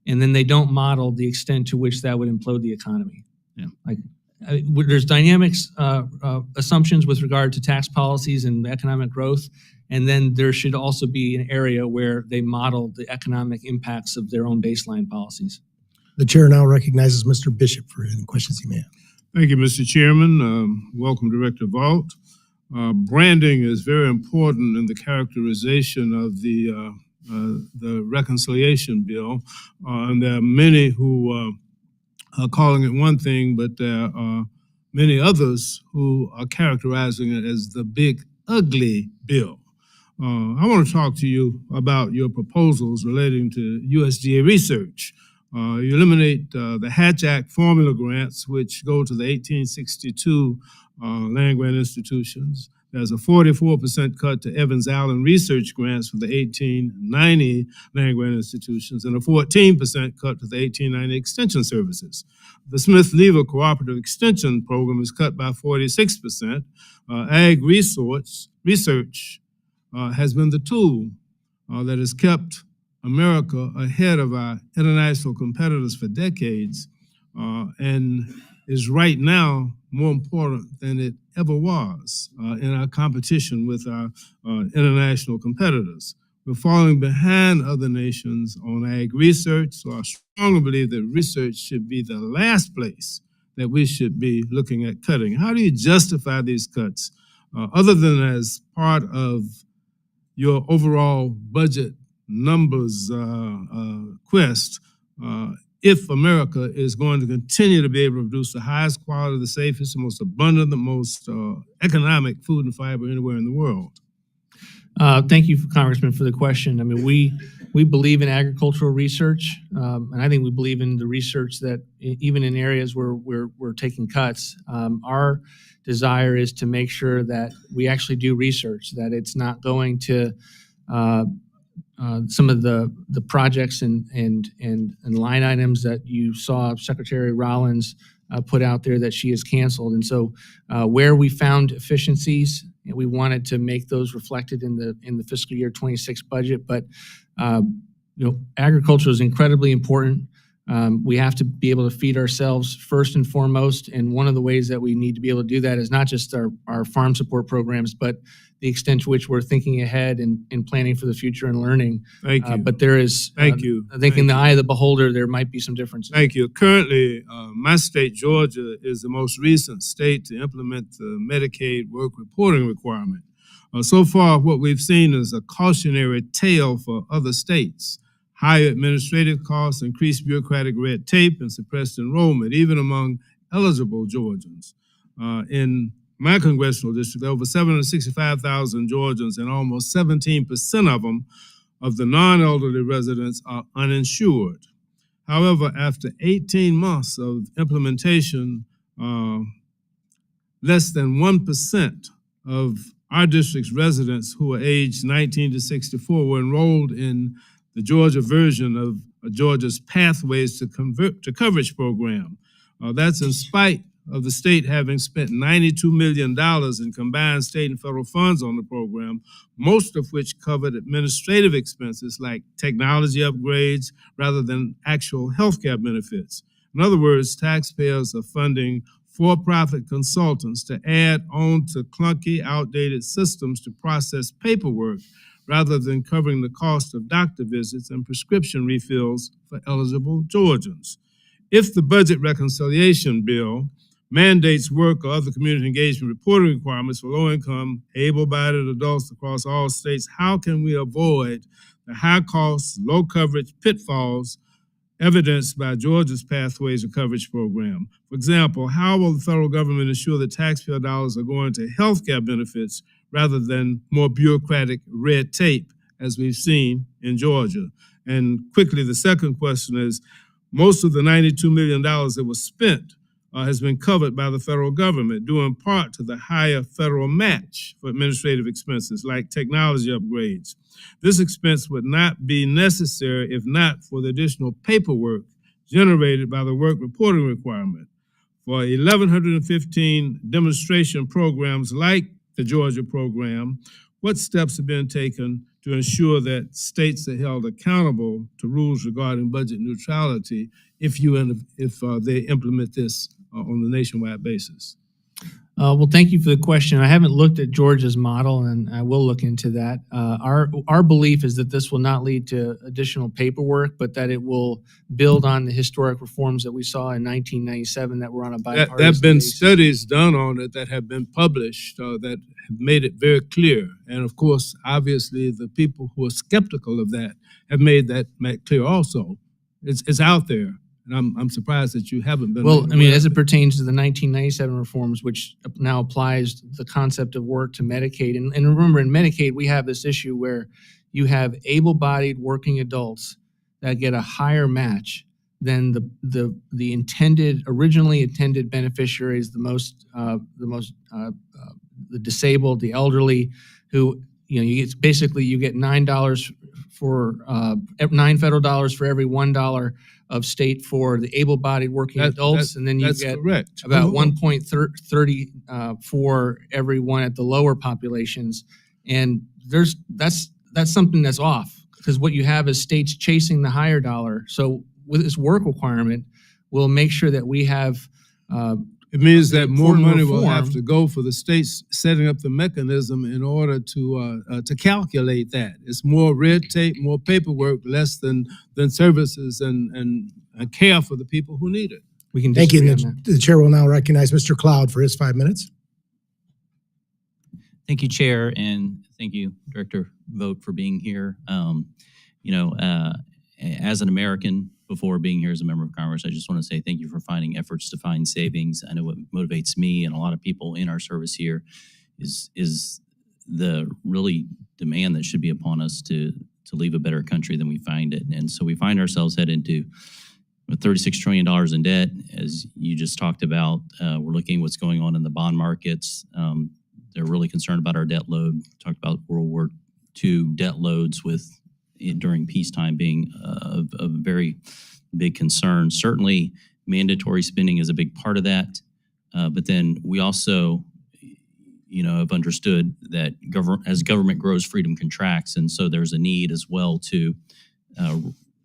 And then they don't model the extent to which that would implode the economy. Yeah. There's dynamics assumptions with regard to tax policies and economic growth. And then there should also be an area where they model the economic impacts of their own baseline policies. The chair now recognizes Mr. Bishop for any questions he may have. Thank you, Mr. Chairman. Welcome, Director Vought. Branding is very important in the characterization of the reconciliation bill. And there are many who are calling it one thing, but there are many others who are characterizing it as the big, ugly bill. I want to talk to you about your proposals relating to USDA research. You eliminate the Hatch Act formula grants, which go to the 1862 land grant institutions. There's a 44% cut to Evans Allen research grants for the 1890 land grant institutions and a 14% cut to the 1890 extension services. The Smith-Lever Cooperative Extension Program is cut by 46%. Ag research has been the tool that has kept America ahead of our international competitors for decades and is right now more important than it ever was in our competition with our international competitors. We're falling behind other nations on ag research, so I strongly believe that research should be the last place that we should be looking at cutting. How do you justify these cuts other than as part of your overall budget numbers quest, if America is going to continue to be able to produce the highest quality, the safest, the most abundant, the most economic food and fiber anywhere in the world? Thank you, Congressman, for the question. I mean, we believe in agricultural research, and I think we believe in the research that even in areas where we're taking cuts, our desire is to make sure that we actually do research, that it's not going to some of the projects and line items that you saw Secretary Rollins put out there that she has canceled. And so where we found efficiencies, we wanted to make those reflected in the fiscal year 26 budget. But agriculture is incredibly important. We have to be able to feed ourselves first and foremost. And one of the ways that we need to be able to do that is not just our farm support programs, but the extent to which we're thinking ahead and planning for the future and learning. Thank you. But there is, Thank you. I think Thank in the you. eye of the beholder, there might be some differences. Thank you. Currently, my state, Georgia, is the most recent state to implement the Medicaid work reporting requirement. So far, what we've seen is a cautionary tale for other states. Higher administrative costs, increased bureaucratic red tape, and suppressed enrollment, even among eligible Georgians. In my congressional district, there are over 765,000 Georgians, and almost 17% of them, of the non-elderly residents, are uninsured. However, after 18 months of implementation, less than 1% of our district's residents who are aged 19 to 64 were enrolled in the Georgia version of Georgia's Pathways to Coverage program. That's in spite of the state having spent $92 million in combined state and federal funds on the program, most of which covered administrative expenses like technology upgrades rather than actual healthcare benefits. In other words, taxpayers are funding for-profit consultants to add on to clunky, outdated systems to process paperwork rather than covering the cost of doctor visits and prescription refills for eligible Georgians. If the budget reconciliation bill mandates work or other community engagement reporting requirements for low-income, able-bodied adults across all states, how can we avoid the high-cost, low-coverage pitfalls evidenced by Georgia's Pathways to Coverage program? For example, how will the federal government ensure that taxpayer dollars are going to healthcare benefits rather than more bureaucratic red tape, as we've seen in Georgia? And quickly, the second question is, most of the $92 million that was spent has been covered by the federal government, due in part to the higher federal match for administrative expenses like technology upgrades. This expense would not be necessary if not for the additional paperwork generated by the work reporting requirement. For 1,115 demonstration programs like the Georgia program, what steps have been taken to ensure that states are held accountable to rules regarding budget neutrality if they implement this on the nationwide basis? Well, thank you for the question. I haven't looked at Georgia's model, and I will look into that. Our belief is that this will not lead to additional paperwork, but that it will build on the historic reforms that we saw in 1997 that were on a bipartisan There have been basis. studies done on it that have been published that have made it very clear. And of course, obviously, the people who are skeptical of that have made that clear also. It's out there. And I'm surprised that you haven't been. Well, I mean, as it pertains to the 1997 reforms, which now applies the concept of work to Medicaid. And remember, in Medicaid, we have this issue where you have able-bodied working adults that get a higher match than the originally intended beneficiaries, the disabled, the elderly, who, you get $9 for $9 federal dollars for every $1 of state for the able-bodied working adults, and then you get correct. about 1.30 for every one at the lower populations. And that's something that's off, because what you have is states chasing the higher dollar. So with this work requirement, we'll make sure that we have it means that more money will reform. have to go for the states setting up the mechanism in order to calculate that. It's more red tape, more paperwork, less than services and care for the people who need it. We can Thank you. disagree And on that. the chair will now recognize Mr. Cloud for his 5 minutes. Thank you, Chair, and thank you, Director Vought, for being here. As an American, before being here as a member of Congress, I just want to say thank you for finding efforts to find savings. I know what motivates me and a lot of people in our service here is the really demand that should be upon us to leave a better country than we find it. And so we find ourselves headed to $36 trillion in debt, as you just talked about. We're looking at what's going on in the bond markets. They're really concerned about our debt load. Talked about World War II debt loads during peacetime being a very big concern. Certainly, mandatory spending is a big part of that. But then we also, have understood that as government grows, freedom contracts. And so there's a need as well to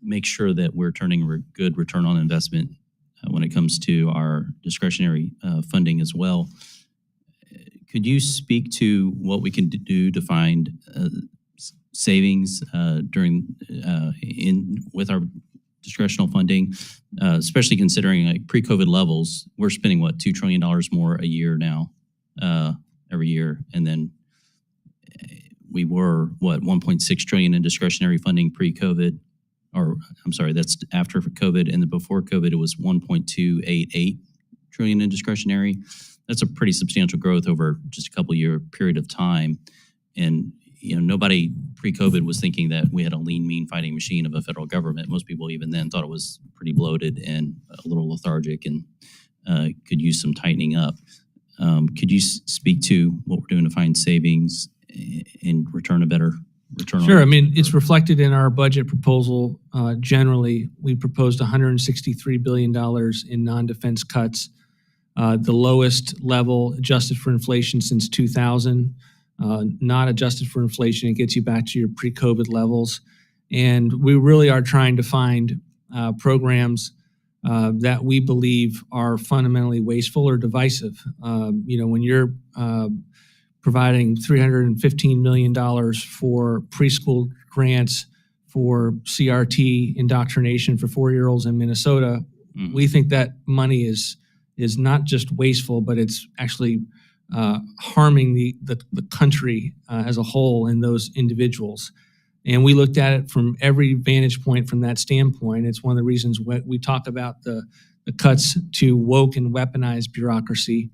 make sure that we're turning a good return on investment when it comes to our discretionary funding as well. Could you speak to what we can do to find savings with our discretional funding, especially considering like pre-COVID levels? We're spending what, $2 trillion more a year now, every year, and then we were what, 1.6 trillion in discretionary funding pre-COVID, or I'm sorry, that's after COVID, and then before COVID it was 1.288 trillion in discretionary. That's a pretty substantial growth over just a couple year period of time. And nobody pre-COVID was thinking that we had a lean, mean fighting machine of a federal government. Most people even then thought it was pretty bloated and a little lethargic and could use some tightening up. Could you speak to what we're doing to find savings and return a better return? Sure. I mean, it's reflected in our budget proposal. Generally, we proposed $163 billion in non-defense cuts, the lowest level adjusted for inflation since 2000. Not adjusted for inflation, it gets you back to your pre-COVID levels. And we really are trying to find programs that we believe are fundamentally wasteful or divisive. When you're providing $315 million for preschool grants for CRT indoctrination for 4-year-olds in Minnesota, we think that money is not just wasteful, but it's actually harming the country as a whole and those individuals. And we looked at it from every vantage point from that standpoint. It's one of the reasons we talk about the cuts to woke and weaponized bureaucracy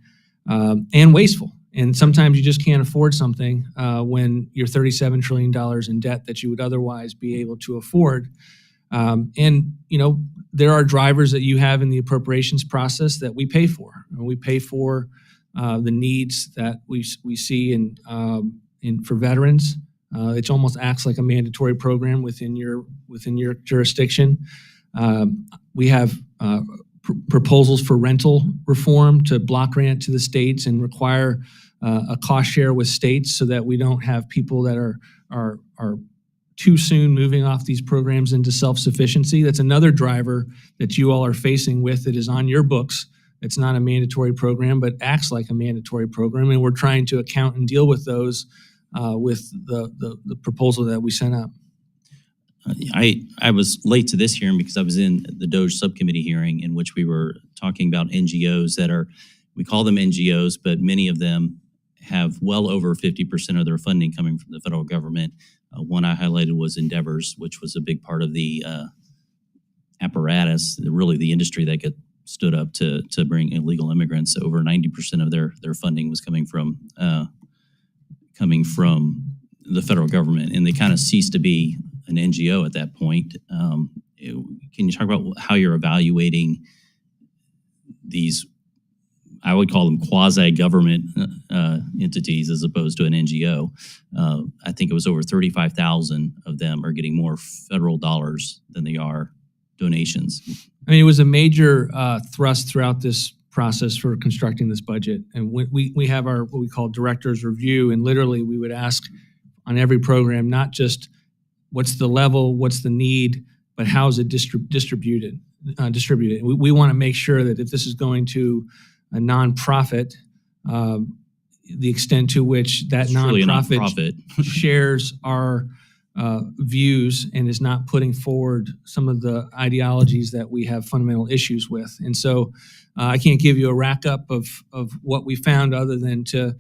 and wasteful. And sometimes you just can't afford something when you're $37 trillion in debt that you would otherwise be able to afford. There are drivers that you have in the appropriations process that we pay for. We pay for the needs that we see for veterans. It almost acts like a mandatory program within your jurisdiction. We have proposals for rental reform to block grant to the states and require a cost share with states so that we don't have people that are too soon moving off these programs into self-sufficiency. That's another driver that you all are facing with that is on your books. It's not a mandatory program, but acts like a mandatory program, and we're trying to account and deal with those with the proposal that we sent out. I was late to this hearing because I was in the DOGE subcommittee hearing in which we were talking about NGOs we call them NGOs, but many of them have well over 50% of their funding coming from the federal government. One I highlighted was Endeavors, which was a big part of the apparatus, really the industry that stood up to bring illegal immigrants. Over 90% of their funding was coming from the federal government, and they kind of ceased to be an NGO at that point. Can you talk about how you're evaluating these, I would call them quasi-government entities as opposed to an NGO? I think it was over 35,000 of them are getting more federal dollars than they are donations. I mean, it was a major thrust throughout this process for constructing this budget. And we have our what we call director's review, and literally we would ask on every program, not just what's the level, what's the need, but how is it distributed. We want to make sure that if this is going to a nonprofit, the extent to which that nonprofit shares our views and is not putting forward some of the ideologies that we have fundamental issues with. And so I can't give you a rack up of what we found other than to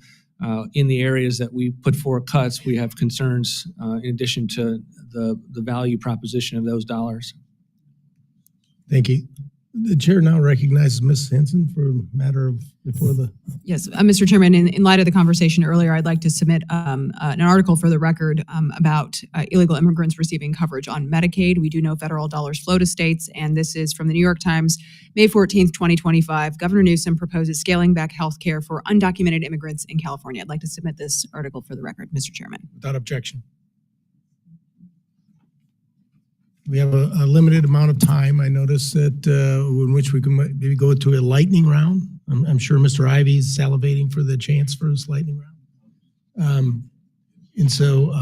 in the areas that we put forward cuts, we have concerns in addition to the value proposition of those dollars. Thank you. The chair now recognizes Ms. Hanson for a matter of before the. Yes, Mr. Chairman, in light of the conversation earlier, I'd like to submit an article for the record about illegal immigrants receiving coverage on Medicaid. We do know federal dollars flow to states, and this is from the New York Times, May 14th, 2025. Governor Newsom proposes scaling back health care for undocumented immigrants in California. I'd like to submit this article for the record, Mr. Chairman. Without objection. We have a limited amount of time. I noticed that in which we can maybe go to a lightning round. I'm sure Mr. Ivey is salivating for the chance for his lightning round. And so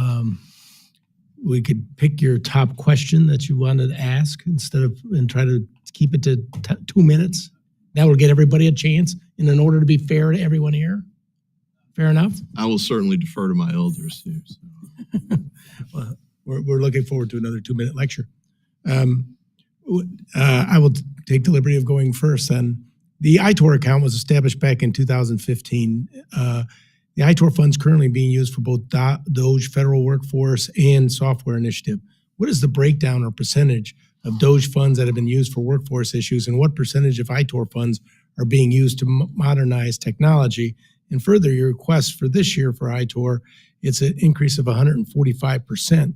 we could pick your top question that you wanted to ask and try to keep it to 2 minutes. That will get everybody a chance in order to be fair to everyone here. Fair enough? I will certainly defer to my elders here. So. Well, we're looking forward to another 2-minute lecture. I will take the liberty of going first then. The ITOR account was established back in 2015. The ITOR funds currently being used for both DOGE federal workforce and software initiative. What is the breakdown or percentage of DOGE funds that have been used for workforce issues, and what percentage of ITOR funds are being used to modernize technology? And further, your request for this year for ITOR, it's an increase of 145%.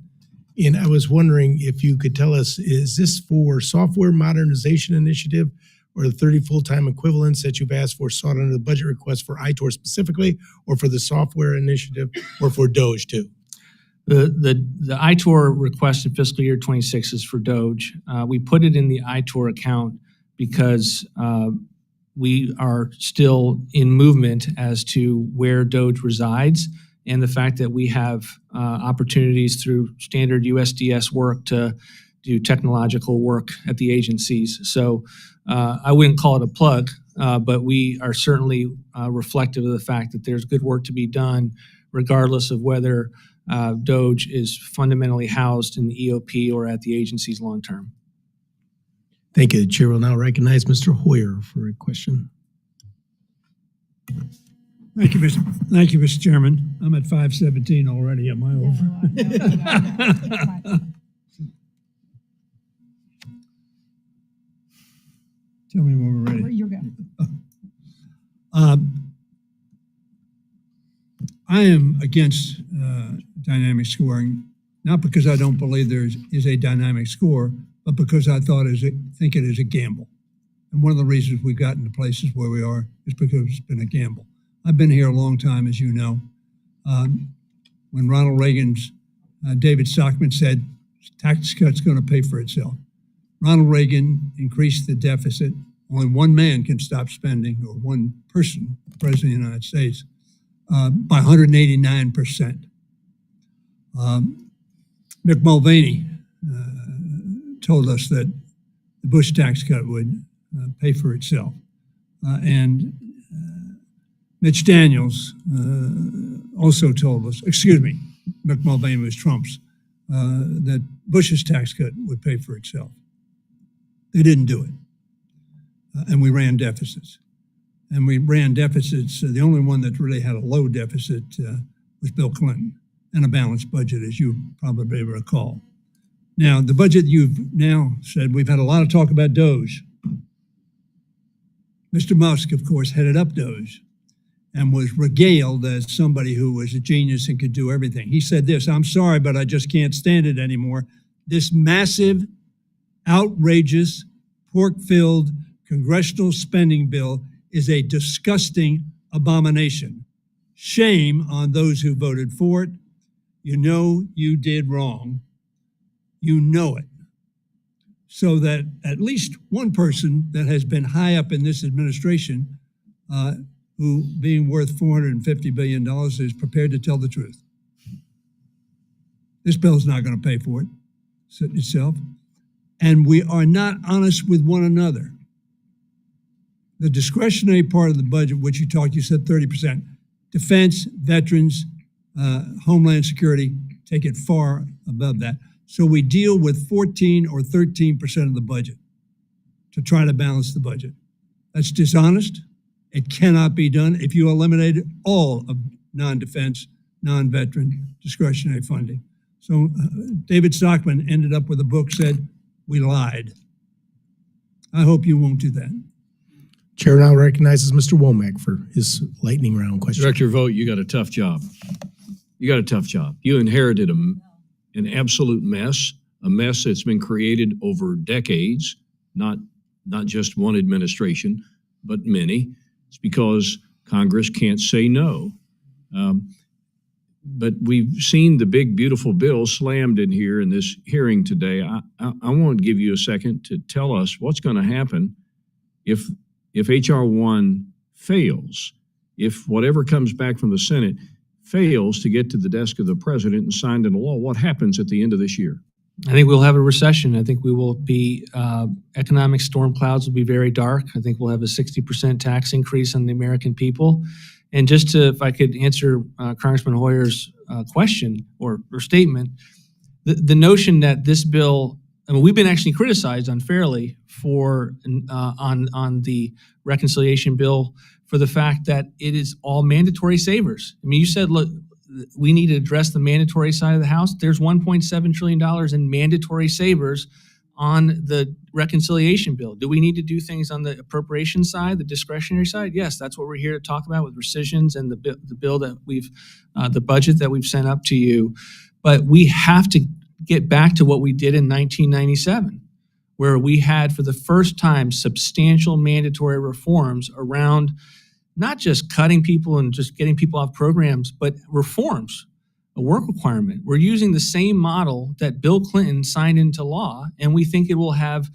And I was wondering if you could tell us, is this for software modernization initiative or the 30 full-time equivalents that you've asked for sought under the budget request for ITOR specifically, or for the software initiative, or for DOGE too? The ITOR request in fiscal year 26 is for DOGE. We put it in the ITOR account because we are still in movement as to where DOGE resides, and the fact that we have opportunities through standard USDS work to do technological work at the agencies. So I wouldn't call it a plug, but we are certainly reflective of the fact that there's good work to be done, regardless of whether DOGE is fundamentally housed in the EOP or at the agencies long term. Thank you. The chair will now recognize Mr. Hoyer for a question. Thank you, Mr. Chairman. I'm at 5:17 already. Am I over? Tell me when we're ready. You're good. I am against dynamic scoring, not because I don't believe there is a dynamic score, but because I think it is a gamble. And one of the reasons we've gotten to places where we are is because it's been a gamble. I've been here a long time, as you know. When Ronald Reagan's David Stockman said, tax cut's going to pay for itself. Ronald Reagan increased the deficit. Only one man can stop spending, or one person, the President of the United States, by 189%. Mick Mulvaney told us that the Bush tax cut would pay for itself. And Mitch Daniels also told us, Mick Mulvaney was Trump's, that Bush's tax cut would pay for itself. They didn't do it. And we ran deficits. And we ran deficits. The only one that really had a low deficit was Bill Clinton, and a balanced budget, as you probably recall. Now, the budget you've now said, we've had a lot of talk about DOGE. Mr. Musk, of course, headed up DOGE and was regaled as somebody who was a genius and could do everything. He said this, "I'm sorry, but I just can't stand it anymore. This massive, outrageous, pork-filled congressional spending bill is a disgusting abomination. Shame on those who voted for it. You know you did wrong. You know it." So that at least one person that has been high up in this administration, who being worth $450 billion, is prepared to tell the truth. This bill is not going to pay for it itself. And we are not honest with one another. The discretionary part of the budget, which you said 30%, defense, veterans, Homeland Security, take it far above that. So we deal with 14 or 13% of the budget to try to balance the budget. That's dishonest. It cannot be done if you eliminated all of non-defense, non-veteran discretionary funding. So David Stockman ended up with a book said, "We lied." I hope you won't do that. Chair now recognizes Mr. Womack for his lightning round question. Director Vought, you got a tough job. You inherited an absolute mess, a mess that's been created over decades, not just one administration, but many. It's because Congress can't say no. But we've seen the big, beautiful bill slammed in here in this hearing today. I want to give you a second to tell us what's going to happen if H.R. 1 fails, if whatever comes back from the Senate fails to get to the desk of the president and signed into law, what happens at the end of this year? I think we'll have a recession. I think we will be, economic storm clouds will be very dark. I think we'll have a 60% tax increase on the American people. And just to, if I could answer Congressman Hoyer's question or statement, the notion that this bill, I mean, we've been actually criticized unfairly for on the reconciliation bill for the fact that it is all mandatory savers. I mean, you said, look, we need to address the mandatory side of the house. There's $1.7 trillion in mandatory savers on the reconciliation bill. Do we need to do things on the appropriation side, the discretionary side? Yes, that's what we're here to talk about with rescissions and the bill that we've, the budget that we've sent up to you. But we have to get back to what we did in 1997, where we had for the first time substantial mandatory reforms around not just cutting people and just getting people off programs, but reforms, a work requirement. We're using the same model that Bill Clinton signed into law, and we think it will have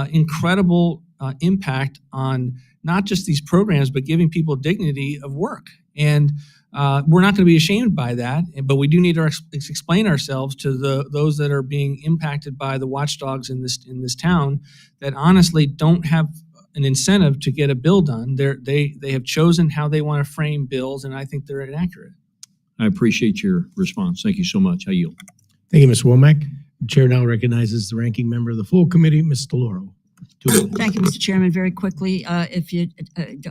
incredible impact on not just these programs, but giving people dignity of work. And we're not going to be ashamed by that, but we do need to explain ourselves to those that are being impacted by the watchdogs in this town that honestly don't have an incentive to get a bill done. They have chosen how they want to frame bills, and I think they're inaccurate. I appreciate your response. Thank you so much. I yield. Thank you, Mr. Womack. The chair now recognizes the ranking member of the full committee, Ms. DeLauro. Thank you, Mr. Chairman. Very quickly, if you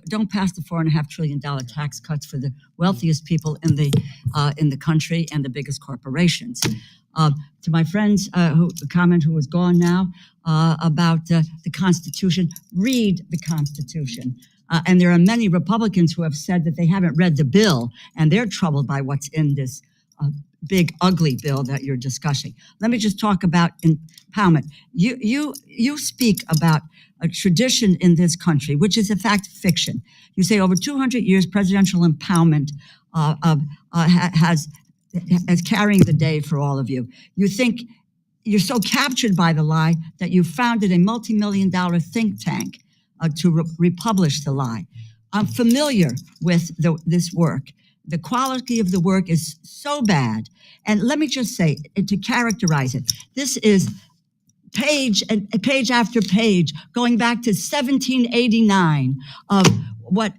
don't pass the $4.5 trillion tax cuts for the wealthiest people in the country and the biggest corporations. To my friends who was gone now about the Constitution, read the Constitution. And there are many Republicans who have said that they haven't read the bill and they're troubled by what's in this big, ugly bill that you're discussing. Let me just talk about empowerment. You speak about a tradition in this country, which is in fact fiction. You say over 200 years, presidential empowerment has carrying the day for all of you. You think you're so captured by the lie that you founded a multi-million-dollar think tank to republish the lie. I'm familiar with this work. The quality of the work is so bad. And let me just say, to characterize it, this is page after page, going back to 1789 of what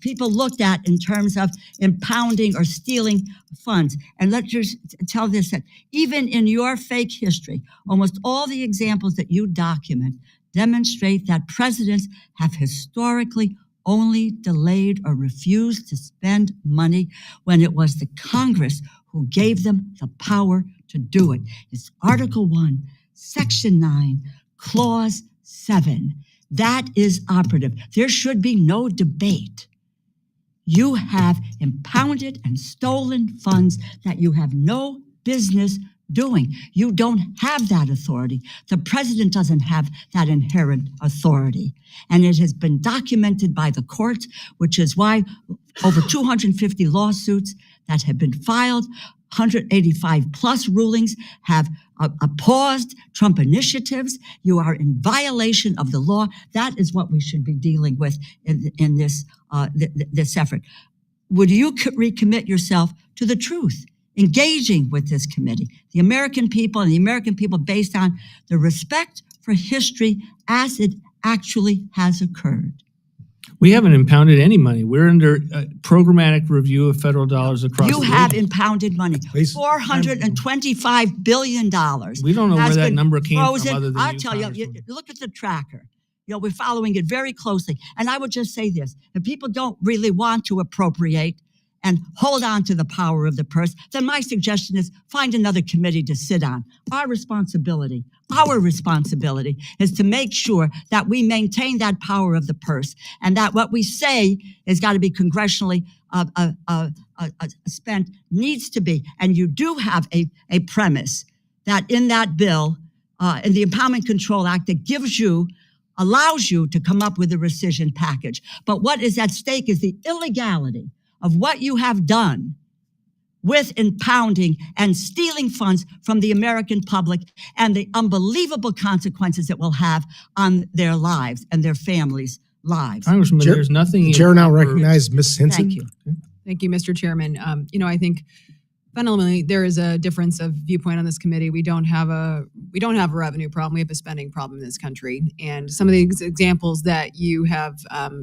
people looked at in terms of impounding or stealing funds. And let's just tell this, that even in your fake history, almost all the examples that you document demonstrate that presidents have historically only delayed or refused to spend money when it was the Congress who gave them the power to do it. It's Article 1, Section 9, Clause 7. That is operative. There should be no debate. You have impounded and stolen funds that you have no business doing. You don't have that authority. The president doesn't have that inherent authority. And it has been documented by the courts, which is why over 250 lawsuits that have been filed, 185 plus rulings have paused Trump initiatives. You are in violation of the law. That is what we should be dealing with in this effort. Would you recommit yourself to the truth? Engaging with this committee, the American people, and the American people based on the respect for history as it actually has occurred. We haven't impounded any money. We're under programmatic review of federal dollars across the You league. have impounded money. Please. $425 billion. We don't know where has that been number came frozen. from other than I'll you, tell you, Congresswoman. look at the tracker. You know, we're following it very closely. And I would just say this, if people don't really want to appropriate and hold on to the power of the purse, then my suggestion is find another committee to sit on. Our responsibility is to make sure that we maintain that power of the purse and that what we say has got to be congressionally spent needs to be. And you do have a premise that in that bill, in the Empowerment Control Act, that allows you to come up with a rescission package. But what is at stake is the illegality of what you have done with impounding and stealing funds from the American public and the unbelievable consequences it will have on their lives and their families' lives. Congressman, Chair- there's nothing. The chair now recognizes Ms. Hinson. Thank you. Thank you, Mr. Chairman. I think fundamentally there is a difference of viewpoint on this committee. We don't have a revenue problem. We have a spending problem in this country. And some of the examples that you have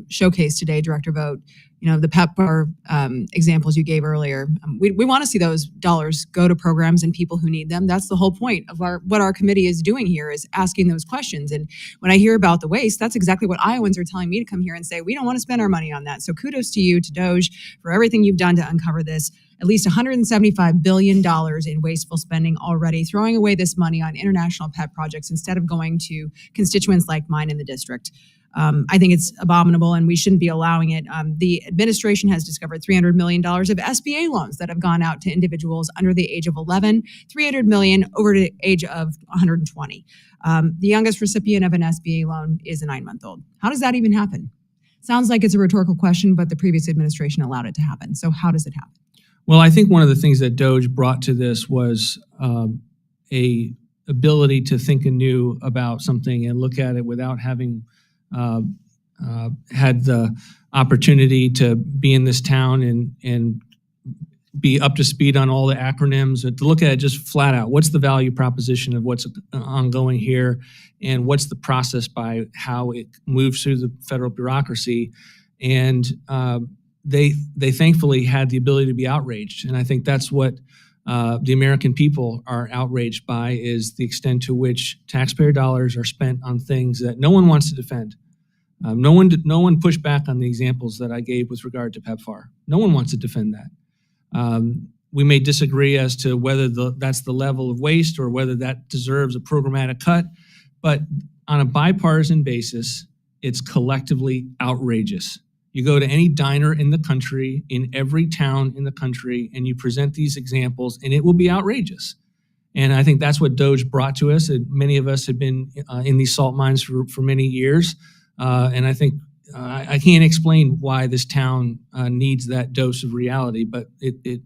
showcased today, Director Vought, the PEPFAR examples you gave earlier, we want to see those dollars go to programs and people who need them. That's the whole point of what our committee is doing here, is asking those questions. And when I hear about the waste, that's exactly what Iowans are telling me to come here and say, we don't want to spend our money on that. So kudos to you, to DOGE, for everything you've done to uncover this. At least $175 billion in wasteful spending already, throwing away this money on international pet projects instead of going to constituents like mine in the district. I think it's abominable and we shouldn't be allowing it. The administration has discovered $300 million of SBA loans that have gone out to individuals under the age of 11, $300 million over the age of 120. The youngest recipient of an SBA loan is a 9-month-old. How does that even happen? Sounds like it's a rhetorical question, but the previous administration allowed it to happen. So how does it happen? Well, I think one of the things that DOGE brought to this was a ability to think anew about something and look at it without having had the opportunity to be in this town and be up to speed on all the acronyms, to look at it just flat out. What's the value proposition of what's ongoing here, and what's the process by how it moves through the federal bureaucracy? And they thankfully had the ability to be outraged. And I think that's what the American people are outraged by, is the extent to which taxpayer dollars are spent on things that no one wants to defend. No one pushed back on the examples that I gave with regard to PEPFAR. No one wants to defend that. We may disagree as to whether that's the level of waste or whether that deserves a programmatic cut, but on a bipartisan basis, it's collectively outrageous. You go to any diner in the country, in every town in the country, and you present these examples, and it will be outrageous. And I think that's what DOGE brought to us. And many of us have been in these salt mines for many years. And I think I can't explain why this town needs that dose of reality, but it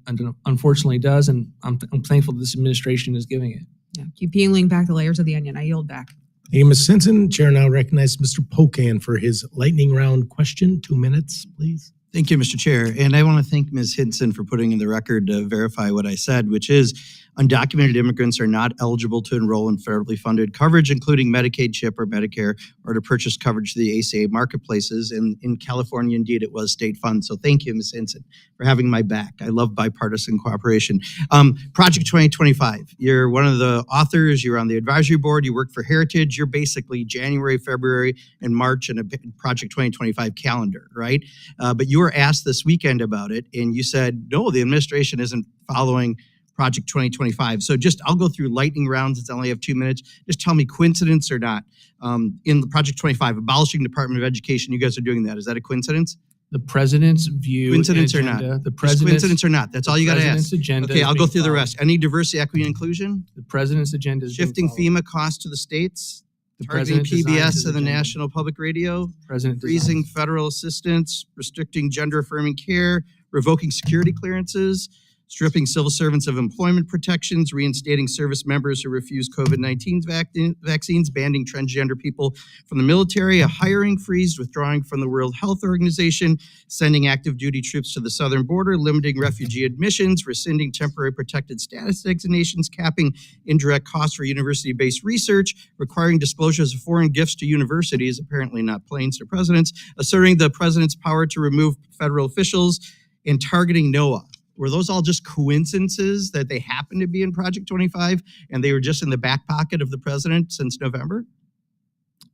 unfortunately does. And I'm thankful that this administration is giving it. Yeah, keep peeling back the layers of the onion. I yield back. Thank you, Ms. Simpson. Chair now recognizes Mr. Pocan for his lightning round question. 2 minutes, please. Thank you, Mr. Chair. And I want to thank Ms. Hinson for putting in the record to verify what I said, which is undocumented immigrants are not eligible to enroll in federally funded coverage, including Medicaid, CHIP, or Medicare, or to purchase coverage through the ACA marketplaces. And in California, indeed, it was state funds. So thank you, Ms. Hinson, for having my back. I love bipartisan cooperation. Project 2025, you're one of the authors. You're on the advisory board. You work for Heritage. You're basically January, February, and March in a Project 2025 calendar, right? But you were asked this weekend about it, and you said, no, the administration isn't following Project 2025. So I'll go through lightning rounds. It's only have 2 minutes. Just tell me coincidence or not. In the Project 25, abolishing Department of Education, you guys are doing that. Is that a coincidence? The president's view. Coincidence agenda, or not? The Just president's coincidence or not? That's all you got to ask. Agenda Okay, is I'll go being through the followed. rest. Any diversity, equity, and inclusion? The president's agenda is being Shifting followed. FEMA costs to the states? The Targeting president designs PBS his and the agenda. National Public Radio? President Freezing designs. federal assistance? Restricting gender-affirming care? Revoking security clearances? Stripping civil servants of employment protections, reinstating service members who refuse COVID-19 vaccines, banning transgender people from the military, a hiring freeze, withdrawing from the World Health Organization, sending active duty troops to the southern border, limiting refugee admissions, rescinding temporary protected status designations, capping indirect costs for university-based research, requiring disclosures of foreign gifts to universities, apparently not planes to presidents, asserting the president's power to remove federal officials, and targeting NOAA. Were those all just coincidences that they happened to be in Project 25 and they were just in the back pocket of the president since November?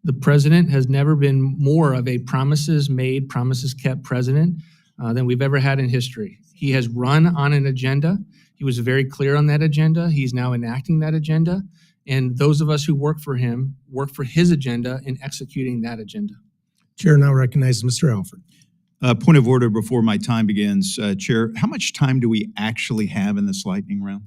The president has never been more of a promises made, promises kept president than we've ever had in history. He has run on an agenda. He was very clear on that agenda. He's now enacting that agenda. And those of us who work for him work for his agenda in executing that agenda. Chair now recognizes Mr. Alford. Point of order before my time begins. Chair, how much time do we actually have in this lightning round?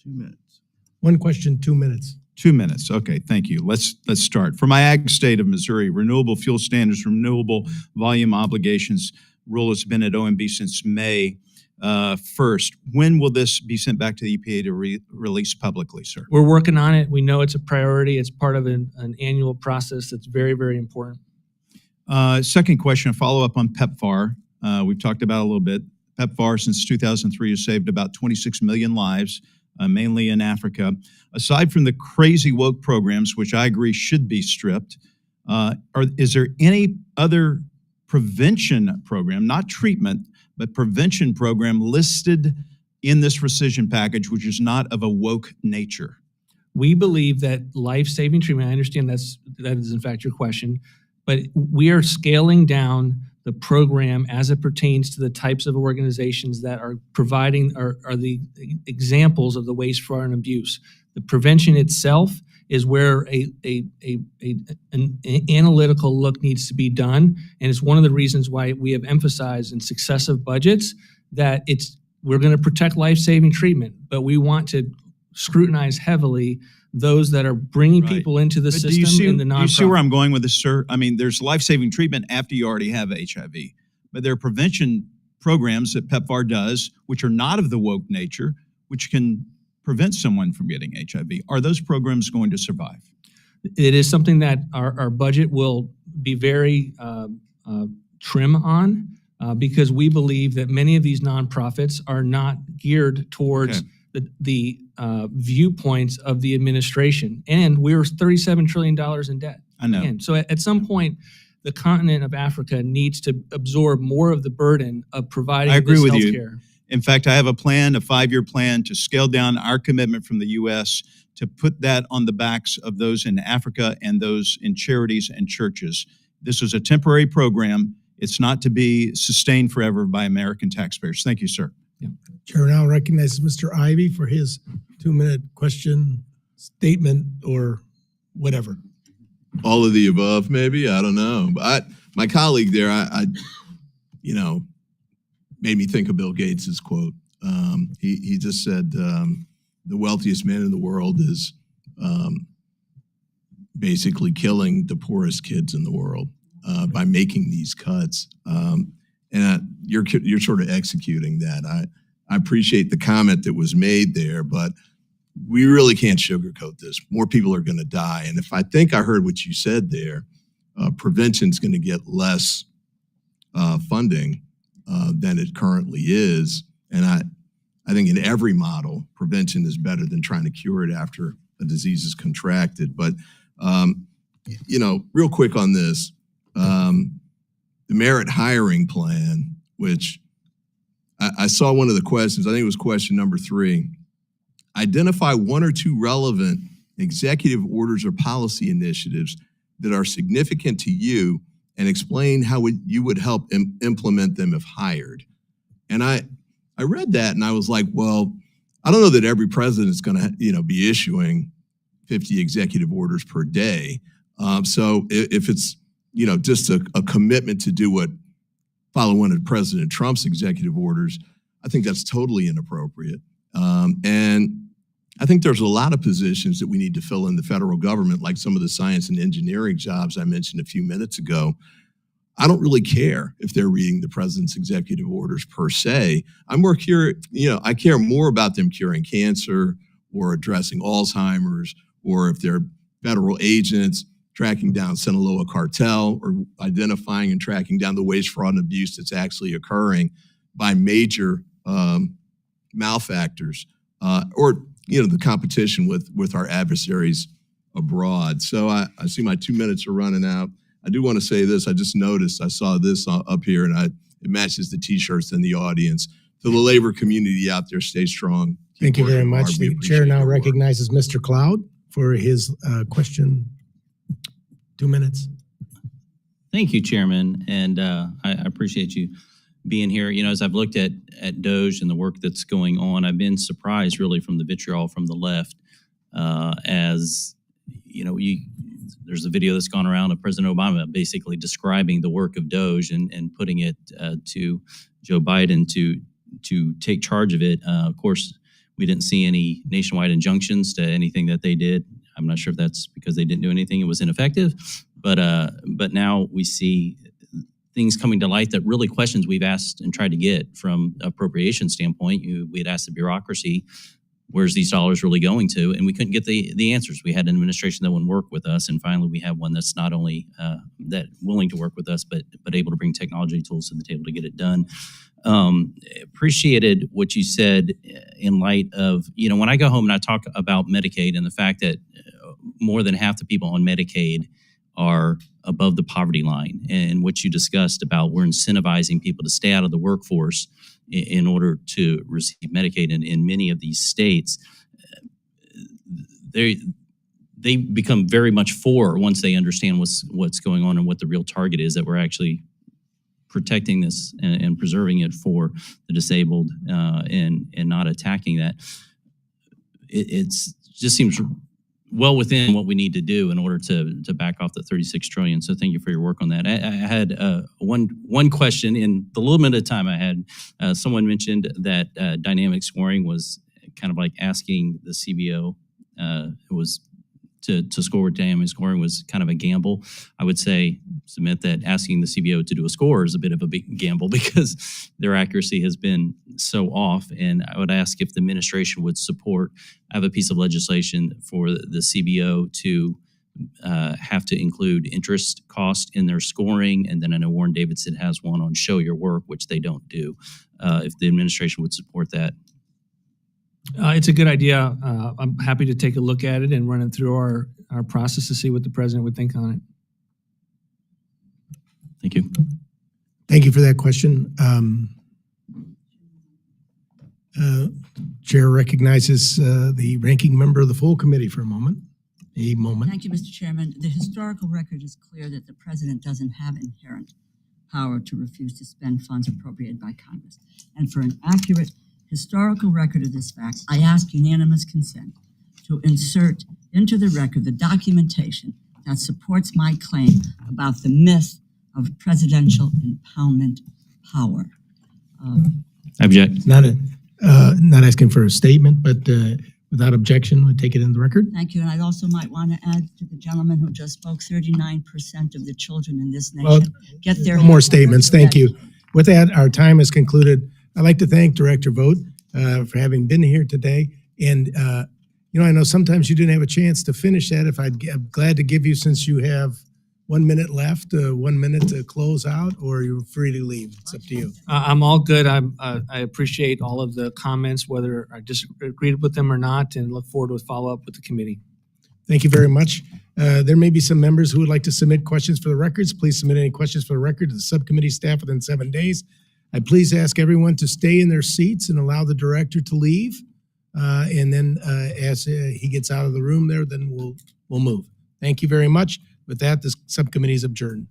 2 minutes. One question, 2 minutes. 2 minutes. Okay, thank you. Let's start. For my ag state of Missouri, renewable fuel standards, renewable volume obligations rule has been at OMB since May 1st. When will this be sent back to the EPA to release publicly, sir? We're working on it. We know it's a priority. It's part of an annual process that's very, very important. Second question, a follow-up on PEPFAR. We've talked about it a little bit. PEPFAR since 2003 has saved about 26 million lives, mainly in Africa. Aside from the crazy woke programs, which I agree should be stripped, is there any other prevention program, not treatment, but prevention program listed in this rescission package, which is not of a woke nature? We believe that life-saving treatment, I understand that is in fact your question, but we are scaling down the program as it pertains to the types of organizations that are providing are the examples of the waste, fraud, and abuse. The prevention itself is where an analytical look needs to be done, and it's one of the reasons why we have emphasized in successive budgets that we're going to protect life-saving treatment, but we want to scrutinize heavily those that are bringing people into the system in the nonprofit. Do you see where I'm going with this, sir? I mean, there's life-saving treatment after you already have HIV, but there are prevention programs that PEPFAR does, which are not of the woke nature, which can prevent someone from getting HIV. Are those programs going to survive? It is something that our budget will be very trim on because we believe that many of these nonprofits are not geared towards the viewpoints of the administration. And we're $37 trillion in debt. I know. And so at some point, the continent of Africa needs to absorb more of the burden of providing I agree this with health you. care. In fact, I have a plan, a 5-year plan to scale down our commitment from the U.S. to put that on the backs of those in Africa and those in charities and churches. This is a temporary program. It's not to be sustained forever by American taxpayers. Thank you, sir. Chair now recognizes Mr. Ivy for his 2-minute question, statement, or whatever. All of the above, maybe, I don't know. But my colleague there, made me think of Bill Gates's quote. He just said, the wealthiest man in the world is basically killing the poorest kids in the world by making these cuts. You're sort of executing that. I appreciate the comment that was made there, but we really can't sugarcoat this. More people are going to die. And if I think I heard what you said there, prevention is going to get less funding than it currently is. And I think in every model, prevention is better than trying to cure it after a disease is contracted. But, real quick on this, the merit hiring plan, which I saw one of the questions, I think it was question number 3. Identify 1 or 2 relevant executive orders or policy initiatives that are significant to you and explain how you would help implement them if hired. And I read that and I was like, well, I don't know that every president is going to be issuing 50 executive orders per day. So if it's just a commitment to follow one of President Trump's executive orders, I think that's totally inappropriate. And I think there's a lot of positions that we need to fill in the federal government, like some of the science and engineering jobs I mentioned a few minutes ago. I don't really care if they're reading the president's executive orders per se. I'm more curious, I care more about them curing cancer or addressing Alzheimer's, or if they're federal agents tracking down Sinaloa cartel or identifying and tracking down the waste, fraud, and abuse that's actually occurring by major malfactors, or the competition with our adversaries abroad. So I see my 2 minutes are running out. I do want to say this. I just noticed, I saw this up here, and it matches the T-shirts in the audience. To the labor community out there, stay strong. Thank you very much. The chair now recognizes Mr. Cloud for his question. 2 minutes. Thank you, Chairman, and I appreciate you being here. As I've looked at DOGE and the work that's going on, I've been surprised really from the vitriol from the left. There's a video that's gone around of President Obama basically describing the work of DOGE and putting it to Joe Biden to take charge of it. Of course, we didn't see any nationwide injunctions to anything that they did. I'm not sure if that's because they didn't do anything, it was ineffective, but now we see things coming to light that really questions we've asked and tried to get from appropriation standpoint. We had asked the bureaucracy, where's these dollars really going to? And we couldn't get the answers. We had an administration that wouldn't work with us, and finally we have one that's not only that willing to work with us, but able to bring technology tools to the table to get it done. Appreciated what you said in light of, when I go home and I talk about Medicaid and the fact that more than half the people on Medicaid are above the poverty line, and what you discussed about we're incentivizing people to stay out of the workforce in order to receive Medicaid. In many of these states, they become very much for once they understand what's going on and what the real target is, that we're actually protecting this and preserving it for the disabled, and not attacking that. It's just seems well within what we need to do in order to back off the 36 trillion. So thank you for your work on that. I had one question in the little bit of time I had. Someone mentioned that dynamic scoring was kind of like asking the CBO to score with dynamic scoring was kind of a gamble. I would submit that asking the CBO to do a score is a bit of a big gamble because their accuracy has been so off. And I would ask if the administration would support, I have a piece of legislation for the CBO to have to include interest cost in their scoring. And then I know Warren Davidson has one on show your work, which they don't do. If the administration would support that. It's a good idea. I'm happy to take a look at it and run it through our process to see what the president would think on it. Thank you. Thank you for that question. Chair recognizes the ranking member of the full committee for a moment. Thank you, Mr. Chairman. The historical record is clear that the president doesn't have inherent power to refuse to spend funds appropriated by Congress. And for an accurate historical record of this fact, I ask unanimous consent to insert into the record the documentation that supports my claim about the myth of presidential impoundment power. Object. Not asking for a statement, but without objection, we'll take it in the record. Thank you. And I also might want to add to the gentleman who just spoke, 39% of the children in this nation Well, get their no more statements. Thank you. With that, our time is concluded. I'd like to thank Director Vought for having been here today. And, I know sometimes you didn't have a chance to finish that. I'm glad to give you, since you have 1 minute left, 1 minute to close out, or you're free to leave. It's up to you. I'm all good. I appreciate all of the comments, whether I disagreed with them or not, and look forward to a follow-up with the committee. Thank you very much. There may be some members who would like to submit questions for the records. Please submit any questions for the record to the subcommittee staff within 7 days. I please ask everyone to stay in their seats and allow the director to leave. And then as he gets out of the room there, then we'll move. Thank you very much. With that, this subcommittee is adjourned.